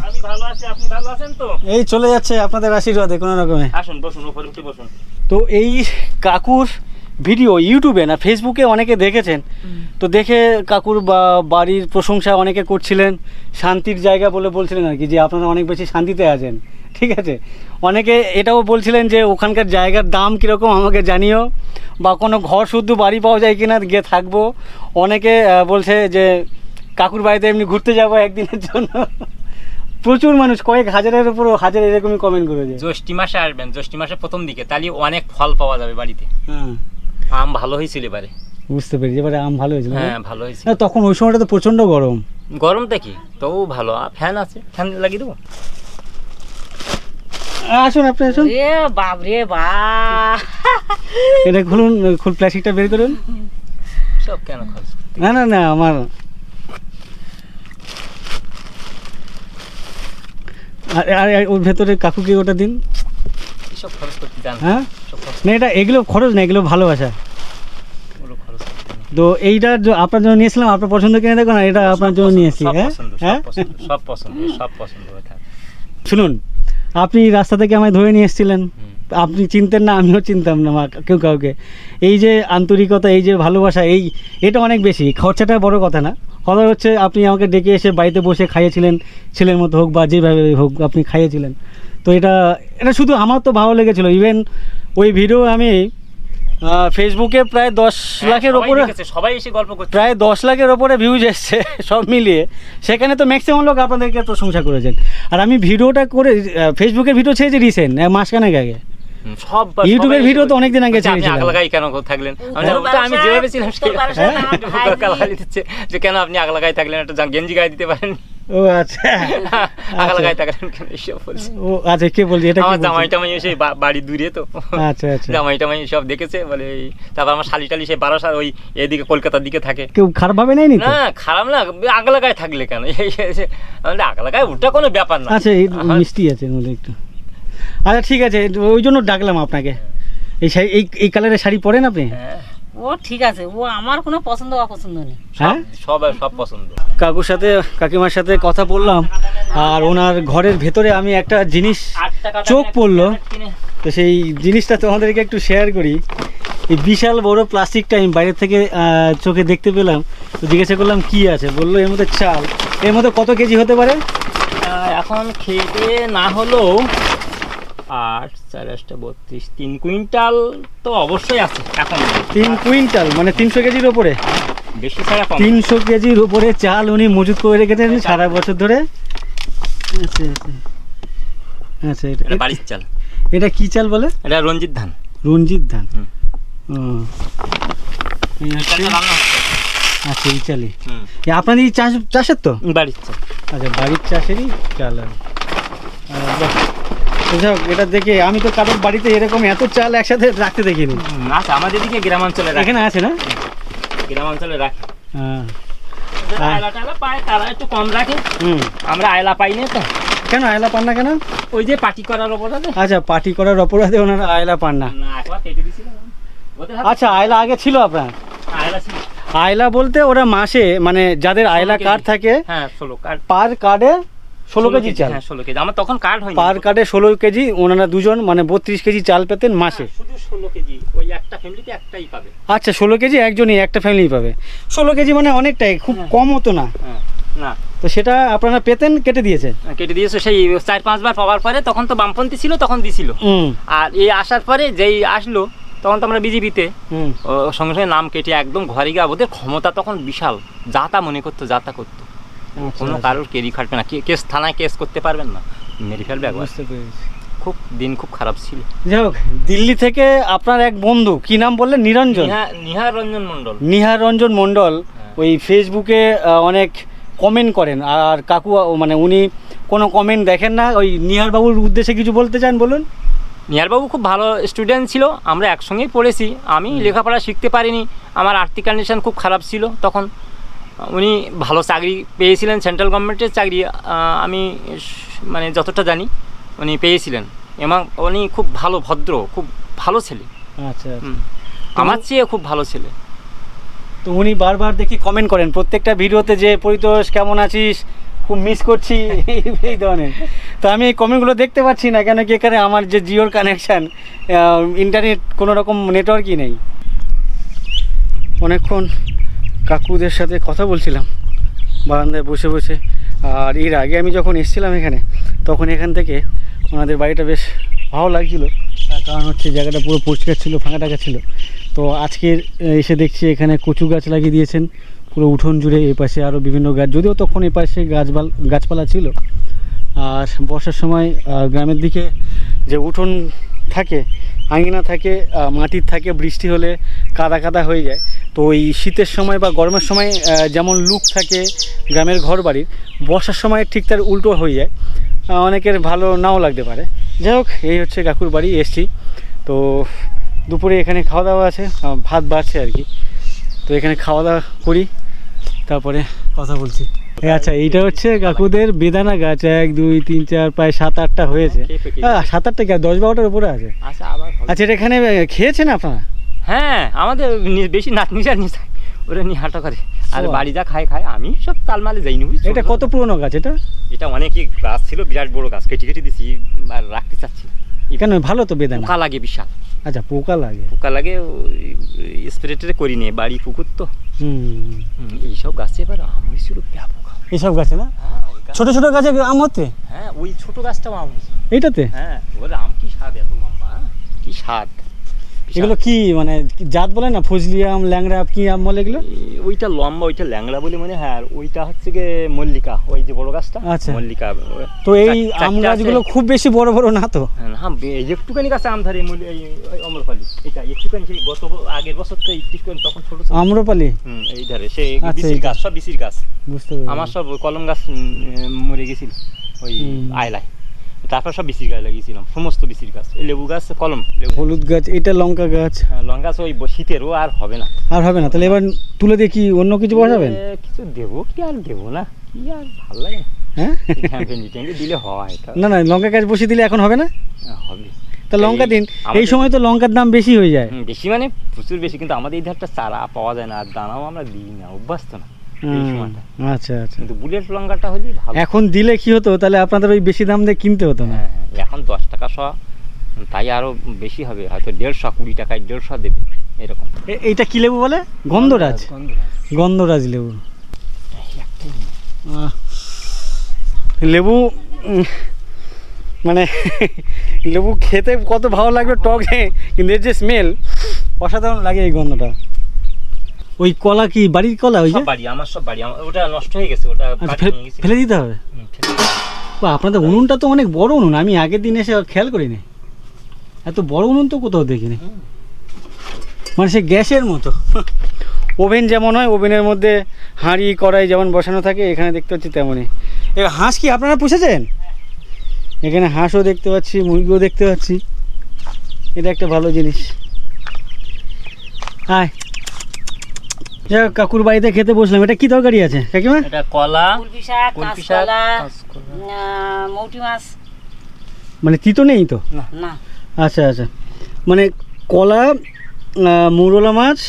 এই চলে যাচ্ছে আপনাদের আশীর্বাদে কোনো রকমে। তো এই কাকুর ভিডিও ইউটিউবে না ফেসবুকে অনেকে দেখেছেন, তো দেখে কাকুর বাড়ির প্রশংসা অনেকে করছিলেন, শান্তির জায়গা বলে বলছিলেন আর কি, যে আপনারা অনেক বেশি শান্তিতে আছেন। ঠিক আছে, অনেকে এটাও বলছিলেন যে ওখানকার জায়গার দাম কীরকম আমাকে জানিও, বা কোনো ঘর শুদ্ধ বাড়ি পাওয়া যায় কিনা গিয়ে থাকবো। অনেকে বলছে যে কাকুর বাড়িতে এমনি ঘুরতে যাবো একদিনের জন্য। প্রচুর মানুষ, কয়েক হাজারের উপর হাজার এরকমই কমেন্ট করেছে। জ্যৈষ্ঠী মাসে আসবেন, জ্যৈষ্ঠী মাসের প্রথম দিকে, তাহলে অনেক ফল পাওয়া যাবে বাড়িতে। হ্যাঁ, আম ভালো হয়েছিল এবারে। বুঝতে পেরেছি, এবারে আম ভালো হয়েছিল। হ্যাঁ ভালো হয়েছিল। তখন ওই সময়টা তো প্রচণ্ড গরম। গরমটা কি তবু ভালো, ফ্যান আছে, ফ্যান লাগিয়ে দেবো। আসুন আপনি আসুন। বাপরে বাপ, এটা খুলুন, প্লাস্টিকটা বের করুন। সব কেন খরচ? না না না, আমার আর ওর ভেতরে কাকুকে ওটা দিন। সব খরচ করতে জান? হ্যাঁ না, এটা এগুলো খরচ না, এগুলো ভালোবাসা। তো এইটা আপনার জন্য নিয়েছিলাম, আপনার পছন্দ কিনে দেখো না, এটা আপনার জন্য নিয়েছি। হ্যাঁ সব পছন্দ, সব পছন্দ হয়ে থাকে। শুনুন, আপনি রাস্তা থেকে আমায় ধরে নিয়ে এসেছিলেন, আপনি চিনতেন না, আমিও চিনতাম না কেউ কাউকে। এই যে আন্তরিকতা, এই যে ভালোবাসা, এটা অনেক বেশি। খরচাটা বড় কথা না, কথা হচ্ছে আপনি আমাকে ডেকে এসে বাড়িতে বসে খাইয়েছিলেন, ছেলের মতো হোক বা যেভাবে হোক আপনি খাইয়েছিলেন। তো এটা শুধু আমার তো ভালো লেগেছিলো। ইভেন ওই ভিডিও আমি ফেসবুকে প্রায় 10 লাখের সবাই ওপরে, দেখেছে, সবাই এসে গল্প করছে। প্রায় 10 লাখের ওপরে ভিউজ এসছে সব মিলিয়ে। সেখানে তো ম্যাক্সিমাম লোক আপনাদেরকে প্রশংসা করেছেন। আর আমি ভিডিওটা করে ফেসবুকের ভিডিও ছেড়েছি রিসেন্ট মাসখানেক আগে। সব ইউটিউবের ভিডিও তো অনেকদিন আগে আপনি ছেড়েছিলাম। আগলাগাই কেন থাকলেন? আমি যেভাবে ছিলাম যে কেন আপনি আগলাগাই থাকলেন, একটা গেঞ্জি গায়ে দিতে পারেন। ও আচ্ছা, আগলাগাই থাকলেন কেন এইসব বলছি। ও আচ্ছা, কে বলছি এটা? আমার জামাই টামাই এসে বাড়ি দূরে তো, আচ্ছা আচ্ছা, জামাই টামাই সব দেখেছে বলে। তারপর আমার শালি টালি সে 12 ওই এদিকে কলকাতার দিকে থাকে। কেউ খারাপ ভাবে নেয়নি তো? না খারাপ না, আগলাগায় থাকলে কেন? আগলাগায় ওটা কোনো ব্যাপার না। আচ্ছা, এই মিষ্টি আছে এর মধ্যে একটু। আচ্ছা ঠিক আছে, ওই জন্য ডাকলাম আপনাকে। এই কালারের শাড়ি পরেন আপনি? ও ঠিক আছে, ও আমার কোনো পছন্দ অপছন্দ নেই। হ্যাঁ, সব পছন্দ। কাকুর সাথে কাকিমার সাথে কথা বললাম, আর ওনার ঘরের ভেতরে আমি একটা জিনিস চোখ পড়লো, তো সেই জিনিসটা তোমাদেরকে একটু শেয়ার করি। এই বিশাল বড় প্লাস্টিকটা আমি বাইরে থেকে চোখে দেখতে পেলাম, তো জিজ্ঞাসা করলাম কি আছে। বললো এর মধ্যে চাল। এর মধ্যে কত কেজি হতে পারে? এখন খেতে না হলেও 8, 4, 32, 3 কুইন্টাল তো অবশ্যই আছে এখন। 3 কুইন্টাল মানে 300 কেজির ওপরে? বেশি ছাড়া কম। 300 কেজির উপরে চাল উনি মজুত করে রেখেছেন সারা বছর ধরে। আচ্ছা আচ্ছা আচ্ছা, এটা বাড়ির চাল। এটা কি চাল বলে? এটা রঞ্জিত ধান। রঞ্জিত ধান। হুম। ও আচ্ছা, এই চালই। হুম। আপনাদের চাষের তো? বাড়ির চাল। আচ্ছা, বাড়ির চাষেরই চাল। বাহ, যাই হোক, এটা দেখে আমি তো কারোর বাড়িতে এরকম এত চাল একসাথে রাখতে দেখিনি। আচ্ছা, আমাদের দিকে গ্রামাঞ্চলে রাখে। এখানে আছে না? গ্রামাঞ্চলে রাখে। হ্যাঁ। যারা আয়লা টায়লা পায় তারা একটু কম রাখে। হুম। আমরা আয়লা পাই না তো। কেন আয়লা পান না কেন? ওই যে পার্টি করার অপরাধে। আচ্ছা, পার্টি করার অপরাধে ওনারা আয়লা পান না। না, একবার কেটে দিয়েছিলাম। ওদের হাতে আচ্ছা, আয়লা আগে ছিল আপনার? আয়লা ছিল। আয়লা বলতে ওরা মাসে মানে যাদের আয়লা 16 কার্ড থাকে, হ্যাঁ 16 কার্ড। পার কার্ডে 16 কেজি চাল। হ্যাঁ 16 কেজি। আমার তখন কার্ড হয়নি। পার কার্ডে 16 কেজি, ওনারা দুজন মানে 32 কেজি চাল পেতেন মাসে। শুধু 16 কেজি। ওই একটা ফ্যামিলিতে একটাই পাবে। আচ্ছা, 16 কেজি একজনই, একটা ফ্যামিলি পাবে। 16 কেজি মানে অনেকটাই, খুব কম হতো না। হ্যাঁ, না তো সেটা আপনারা পেতেন, কেটে দিয়েছে? কেটে দিয়েছে। সেই 4-5 বার পাওয়ার পরে, তখন তো বামপন্থী ছিল, তখন দিছিল। আর এই আসার পরে যেই আসলো, তখন তো আমরা বিজেপিতে সঙ্গে সঙ্গে নাম কেটে একদম ঘরে গিয়ে, ওদের ক্ষমতা তখন বিশাল, যা তা মনে করতো, যা তা করতো। কোনো কারোর কেরি খাটবে না, কেস থানায় কেস করতে পারবেন না, মেরে ফেলবে একবার। খুব দিন খুব খারাপ ছিল। যাই হোক, দিল্লি থেকে আপনার এক বন্ধু, কি নাম বললেন? নিরঞ্জন? নিহার রঞ্জন মণ্ডল। নিহার রঞ্জন মণ্ডল ওই ফেসবুকে অনেক কমেন্ট করেন, আর কাকু মানে উনি কোনো কমেন্ট দেখেন না। ওই নিহার বাবুর উদ্দেশ্যে কিছু বলতে চান, বলুন। নিহারবাবু খুব ভালো স্টুডেন্ট ছিল, আমরা একসঙ্গেই পড়েছি। আমি লেখাপড়া শিখতে পারিনি, আমার আর্থিক কন্ডিশন খুব খারাপ ছিল তখন। উনি ভালো চাকরি পেয়েছিলেন, সেন্ট্রাল গভর্নমেন্টের চাকরি, আমি মানে যতটা জানি উনি পেয়েছিলেন। এবং উনি খুব ভালো, ভদ্র, খুব ভালো ছেলে। আচ্ছা, আমার চেয়ে খুব ভালো ছেলে। তো উনি বারবার দেখি কমেন্ট করেন প্রত্যেকটা ভিডিওতে, যে পরিতোষ কেমন আছিস, খুব মিস করছি, এই ধরনের। তো আমি এই কমেন্টগুলো দেখতে পাচ্ছি না, কেন কি এখানে আমার যে জিওর কানেকশান, ইন্টারনেট কোনো রকম নেটওয়ার্কই নেই। অনেকক্ষণ কাকুদের সাথে কথা বলছিলাম বারান্দায় বসে বসে। আর এর আগে আমি যখন এসেছিলাম এখানে, তখন এখান থেকে ওনাদের বাড়িটা বেশ ভালো লাগছিলো, তার কারণ হচ্ছে জায়গাটা পুরো পরিষ্কার ছিল, ফাঁকা টাকা ছিল। তো আজকের এসে দেখছি এখানে কচু গাছ লাগিয়ে দিয়েছেন পুরো উঠোন জুড়ে। এই পাশে আরও বিভিন্ন গাছ, যদিও তখন এই পাশে গাছপালা ছিল। আর বর্ষার সময় গ্রামের দিকে যে উঠোন থাকে, আঙিনা থাকে, মাটির থাকে, বৃষ্টি হলে কাদা কাদা হয়ে যায়। তো ওই শীতের সময় বা গরমের সময় যেমন লুক থাকে গ্রামের ঘর বাড়ির, বর্ষার সময় ঠিক তার উল্টো হয়ে যায়। অনেকের ভালো নাও লাগতে পারে। যাই হোক, এই হচ্ছে কাকুর বাড়ি এসছি। তো দুপুরে এখানে খাওয়া দাওয়া আছে, ভাত বাড়ছে আর কি। তো এখানে খাওয়া দাওয়া করি, তারপরে কথা বলছি। আচ্ছা, এইটা হচ্ছে কাকুদের বেদানা গাছ। 1, 2, 3, 4, প্রায় 7-8টা হয়েছে। 7-8টা কি 10-12টার উপরে আছে? আচ্ছা, এটা এখানে খেয়েছেন আপনারা? হ্যাঁ, আমাদের বেশি নাতনিসার নিশায় ওরা নিয়ে হাঁটা করে। আর বাড়ি যা খায়, আমি সব তালমালে যাইনি। এটা কত পুরনো গাছ? এটা অনেকই গাছ ছিল, বিরাট বড় গাছ, কেটে কেটে দিছি আর রাখতে চাচ্ছি। কেন? ভালো তো বেদানা। পোকা লাগে বিশাল। আচ্ছা, পোকা লাগে? পোকা লাগে, স্প্রে টেরে করি নে, বাড়ি পুকুর তো। এইসব গাছে এবার আম হয়েছিল ব্যাপক। এইসব গাছে না? ছোট ছোট গাছে আম হচ্ছে? হ্যাঁ, ওই ছোট গাছটাও আম হয়েছে এইটাতে। হ্যাঁ, ওর আম কি স্বাদ, এত লম্বা, কি স্বাদ। এগুলো কি মানে জাত বলে না, ফজলি আম, ল্যাংড়া আম, কি আম বলে এগুলো? ওইটা লম্বা, ওইটা ল্যাংড়া বলে মনে হয়, আর ওইটা হচ্ছে গিয়ে মল্লিকা, ওই যে বড় গাছটা, আচ্ছা। মল্লিকা। তো এই আম গাছগুলো খুব বেশি বড় বড় না তো? হ্যাঁ, একটুখানি গাছে আম ধরে, এই অম্রপালি, এটা একটুখানি, সেই আগের বছর তো একটুখানি, তখন ছোট ছিল। আম্রপালি? এই ধারে সেই আচ্ছা, বিচির গাছ, সব বিচির গাছ। বুঝতে পেরেছি। আমার সব কলম গাছ মরে গেছিল ওই আয়লায়, তারপর সব বিচির গাছ লাগিয়েছিলাম, সমস্ত বিচির গাছ। এই লেবু গাছ কলম, হলুদ গাছ, এটা লঙ্কা গাছ। হ্যাঁ, লঙ্কা গাছ ওই শীতেরও আর হবে না। আর হবে না? তাহলে এবার তুলে দিয়ে কি অন্য কিছু বসাবেন? কিছু দেবো কি আর দেবো না, কি আর ভালো লাগে না। হ্যাঁ, ভেন্ডি টেন্ডি দিলে হয়, না না, লঙ্কা গাছ বসিয়ে দিলে এখন হবে না? হবে। তা লঙ্কা দিন, এই সময় তো লঙ্কার দাম বেশি হয়ে যায়। বেশি মানে প্রচুর বেশি, কিন্তু আমাদের এই ধারটা চারা পাওয়া যায় না, আর দানাও আমরা দিই না, অভ্যাস তো না এই সময়টা। আচ্ছা আচ্ছা। কিন্তু বুলেট লঙ্কাটা হলেই ভালো। এখন দিলে কি হতো, তাহলে আপনাদের ওই বেশি দাম দিয়ে কিনতে হতো না। হ্যাঁ, এখন 10 টাকা শ, তাই আরো বেশি হবে, হয়তো 150, 20 টাকায় 150 দেবে এরকম। এইটা কি লেবু বলে? গন্ধরাজ? গন্ধরাজ লেবু। লেবু মানে লেবু খেতে কত ভালো লাগবে, টক, কিন্তু এর যে স্মেল অসাধারণ লাগে এই গন্ধটা। ওই কলা কি বাড়ির কলা? ওই যে বাড়ি, আমার সব বাড়ি, ওটা নষ্ট হয়ে গেছে, ওটা ফেলে দিতে হবে? বা আপনাদের উনুনটা তো অনেক বড় উনুন, আমি আগের দিন এসে খেয়াল করিনি, এত বড় উনুন তো কোথাও দেখিনি। মানে সে গ্যাসের মতো, ওভেন যেমন হয় ওভেনের মধ্যে হাঁড়ি কড়াই যেমন বসানো থাকে, এখানে দেখতে পাচ্ছি তেমনই। এবার হাঁস কি আপনারা পুষেছেন? এখানে হাঁসও দেখতে পাচ্ছি, মুরগিও দেখতে পাচ্ছি, এটা একটা ভালো জিনিস। আয়, যাই হোক, কাকুর বাড়িতে খেতে বসলাম। এটা কি তরকারি আছে কাকিমা? এটা কলা, কুলপি শাক, কুলপি শাক, কাঁচকলা, কাঁচকলা। মৌটি মাছ। মানে তিতো নেই তো? না, আচ্ছা আচ্ছা, মানে কলা, মৌরলা মাছ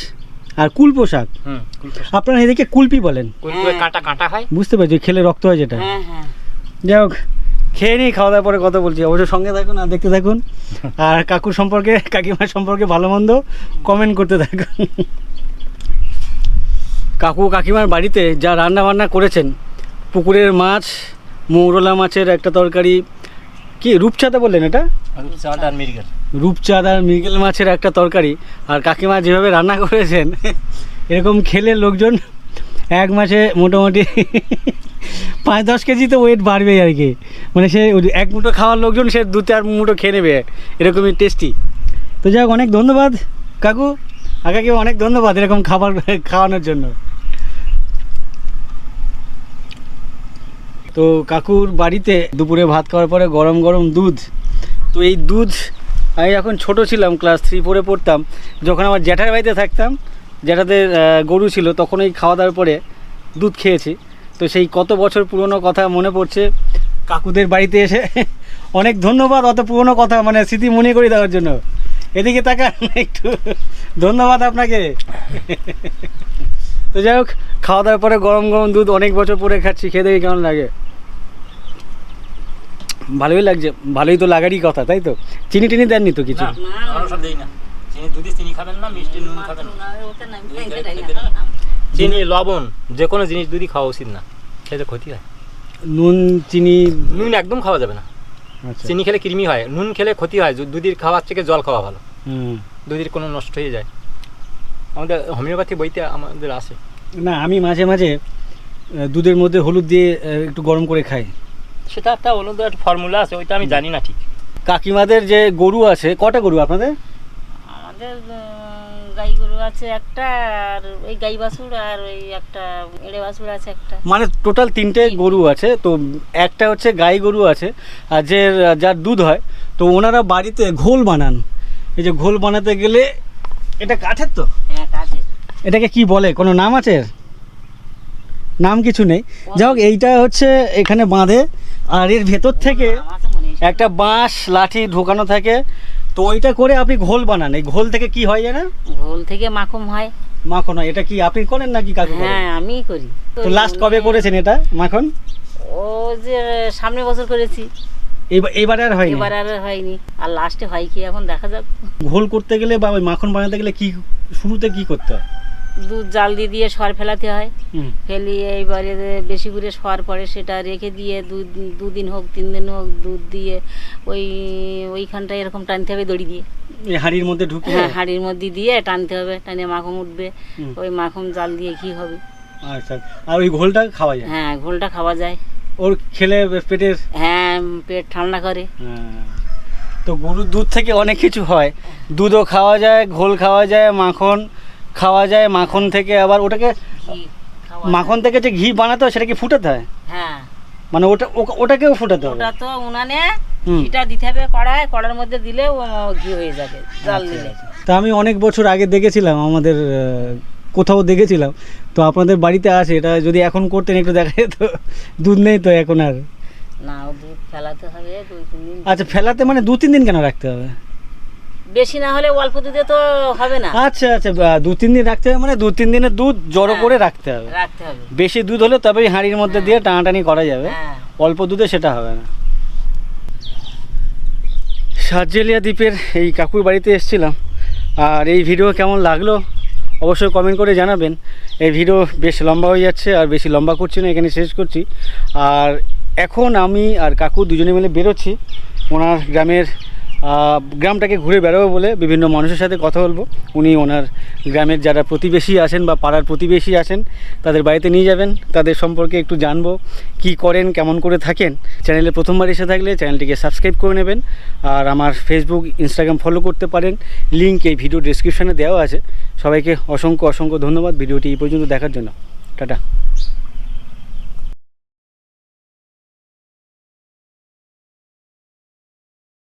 আর কুলপো শাক। আপনারা এদিকে কুলপি বলেন? কাঁটা কাঁটা হয়, বুঝতে পারছি, খেলে রক্ত হয় যেটা। হ্যাঁ হ্যাঁ। যাই হোক, খেয়ে নিই, খাওয়া দাওয়ার পরে কথা বলছি। অবশ্যই সঙ্গে থাকুন আর দেখতে থাকুন, আর কাকুর সম্পর্কে, কাকিমার সম্পর্কে ভালো মন্দ কমেন্ট করতে থাকুন। কাকু কাকিমার বাড়িতে যা রান্না বান্না করেছেন, পুকুরের মাছ, মৌরলা মাছের একটা তরকারি, কি রূপচাঁদা বললেন এটা? রূপচাঁদ আর মৃগেল মাছের একটা তরকারি, আর কাকিমা যেভাবে রান্না করেছেন, এরকম খেলে লোকজন এক মাসে মোটামুটি 5-10 কেজি তো ওয়েট বাড়বেই আর কি। মানে সে এক মুঠো খাওয়ার লোকজন সে 2-4 মুঠো খেয়ে নেবে, এরকমই টেস্টি। তো যাই হোক, অনেক ধন্যবাদ কাকু আর কাকিমা, অনেক ধন্যবাদ এরকম খাবার খাওয়ানোর জন্য। তো কাকুর বাড়িতে দুপুরে ভাত খাওয়ার পরে গরম গরম দুধ। তো এই দুধ আমি যখন ছোট ছিলাম, ক্লাস 3-4 পড়তাম, যখন আমার জ্যাঠার বাড়িতে থাকতাম, জ্যাঠাদের গরু ছিল, তখন এই খাওয়া দাওয়ার পরে দুধ খেয়েছি। তো সেই কত বছর পুরনো কথা মনে পড়ছে কাকুদের বাড়িতে এসে। অনেক ধন্যবাদ অত পুরনো কথা মানে স্মৃতি মনে করে দেওয়ার জন্য। এদিকে তাকান একটু, ধন্যবাদ আপনাকে। তো যাই হোক, খাওয়া দাওয়ার পরে গরম গরম দুধ অনেক বছর পরে খাচ্ছি, খেয়ে দেখি কেমন লাগে। ভালোই লাগছে, ভালোই তো লাগারই কথা, তাই তো? চিনি টিনি দেননি তো কিছু? চিনি খাবেন না, মিষ্টি নুন খাবেন না, চিনি লবণ যে কোনো জিনিস দুধই খাওয়া উচিত না, খেলে ক্ষতি হয়। নুন চিনি? নুন একদম খাওয়া যাবে না। আচ্ছা। চিনি খেলে কৃমি হয়, নুন খেলে ক্ষতি হয়। দুধের খাওয়ার থেকে জল খাওয়া ভালো, দুধের কোনো নষ্ট হয়ে যায়। আমাদের হোমিওপ্যাথি বইতে আমাদের আছে। না, আমি মাঝে মাঝে দুধের মধ্যে হলুদ দিয়ে একটু গরম করে খাই। সেটা একটা হলুদ একটা ফর্মুলা আছে, ওইটা আমি জানি না ঠিক। কাকিমাদের যে গরু আছে, কটা গরু আপনাদের? আমাদের গাই গরু আছে একটা, আর ওই গাই বাছুর, আর ওই একটা এড়ে বাছুর আছে একটা। মানে টোটাল 3টে গরু আছে। তো একটা হচ্ছে গাই গরু আছে, আর যার দুধ হয়, তো ওনারা বাড়িতে ঘোল বানান। এই যে ঘোল বানাতে গেলে, এটা কাঠের তো? হ্যাঁ, কাঠের। এটাকে কি বলে, কোনো নাম আছে? নাম কিছু নেই। যাই হোক, এইটা হচ্ছে এখানে বাঁধে, আর এর ভেতর থেকে একটা বাঁশ লাঠি ঢোকানো থাকে। তো ওইটা করে আপনি ঘোল বানান। এই ঘোল থেকে কি হয় জানেন? ঘোল থেকে মাখন হয়। মাখন হয়। এটা কি আপনি করেন নাকি কাকু করেন? হ্যাঁ, আমি করি। তো লাস্ট কবে করেছেন এটা মাখন? ও যে সামনের বছর করেছি, এবার আর হয়নি? এবার আর হয়নি। আর লাস্টে হয় কি এখন দেখা যাক। ঘোল করতে গেলে বা ওই মাখন বানাতে গেলে কি শুরুতে কি করতে হয়? দুধ জাল দিয়ে দিয়ে সর ফেলাতে হয়, হুম। ফেলিয়ে এইবারে বেশি করে সর পড়ে সেটা রেখে দিয়ে দুদিন হোক 3 দিন হোক দুধ দিয়ে ওইখানটায় এরকম টানতে হবে দড়ি দিয়ে। এই হাঁড়ির মধ্যে ঢুকিয়ে? হ্যাঁ, হাঁড়ির মধ্যে দিয়ে টানতে হবে, টানে মাখন উঠবে, হুম। ওই মাখন জাল দিয়ে ঘি হবে। আচ্ছা, আর ওই ঘোলটা খাওয়া যায়? হ্যাঁ, ঘোলটা খাওয়া যায়। ওর খেলে পেটের? হ্যাঁ, পেট ঠান্ডা করে। হ্যাঁ। তো গরুর দুধ থেকে অনেক কিছু হয়, দুধও খাওয়া যায়, ঘোল খাওয়া যায়, মাখন খাওয়া যায়, মাখন থেকে আবার ওটাকে ঘি খাওয়া মাখন থেকে যে ঘি বানাতে হয় সেটা কি ফুটাতে হয়? হ্যাঁ, মানে ওটাকেও ফুটাতে হবে? ওটা তো উনানে হুম। ঘিটা দিতে হবে কড়ার মধ্যে দিলে ও ঘি হয়ে যাবে জাল দিলে। তা আমি অনেক বছর আগে দেখেছিলাম, আমাদের কোথাও দেখেছিলাম, তো আপনাদের বাড়িতে আছে, এটা যদি এখন করতেন একটু দেখা যেত। দুধ নেই তো এখন আর? না, ও দুধ ফেলাতে হবে 2-3 দিন। আচ্ছা, ফেলাতে মানে 2-3 দিন কেন রাখতে হবে? বেশি না হলে অল্প দুধে তো হবে না। আচ্ছা আচ্ছা, 2-3 দিন রাখতে হবে, মানে 2-3 দিনের দুধ জড়ো করে রাখতে হবে। রাখতে হবে। বেশি দুধ হলে তবেই হাঁড়ির মধ্যে দিয়ে টানাটানি করা যাবে, হ্যাঁ। অল্প দুধে সেটা হবে না। সার্জেলিয়া দ্বীপের এই কাকুর বাড়িতে এসেছিলাম, আর এই ভিডিও কেমন লাগলো অবশ্যই কমেন্ট করে জানাবেন। এই ভিডিও বেশ লম্বা হয়ে যাচ্ছে, আর বেশি লম্বা করছি না, এখানে শেষ করছি। আর এখন আমি আর কাকু দুজনে মিলে বেরোচ্ছি ওনার গ্রামটাকে ঘুরে বেড়াবো বলে, বিভিন্ন মানুষের সাথে কথা বলবো। উনি ওনার গ্রামের যারা প্রতিবেশী আছেন বা পাড়ার প্রতিবেশী আছেন তাদের বাড়িতে নিয়ে যাবেন, তাদের সম্পর্কে একটু জানবো, কি করেন, কেমন করে থাকেন। চ্যানেলে প্রথমবার এসে থাকলে চ্যানেলটিকে সাবস্ক্রাইব করে নেবেন, আর আমার ফেসবুক ইনস্টাগ্রাম ফলো করতে পারেন, লিঙ্ক এই ভিডিও ডেসক্রিপশানে দেওয়া আছে। সবাইকে অসংখ্য অসংখ্য ধন্যবাদ ভিডিওটি এই পর্যন্ত দেখার জন্য। টাটা।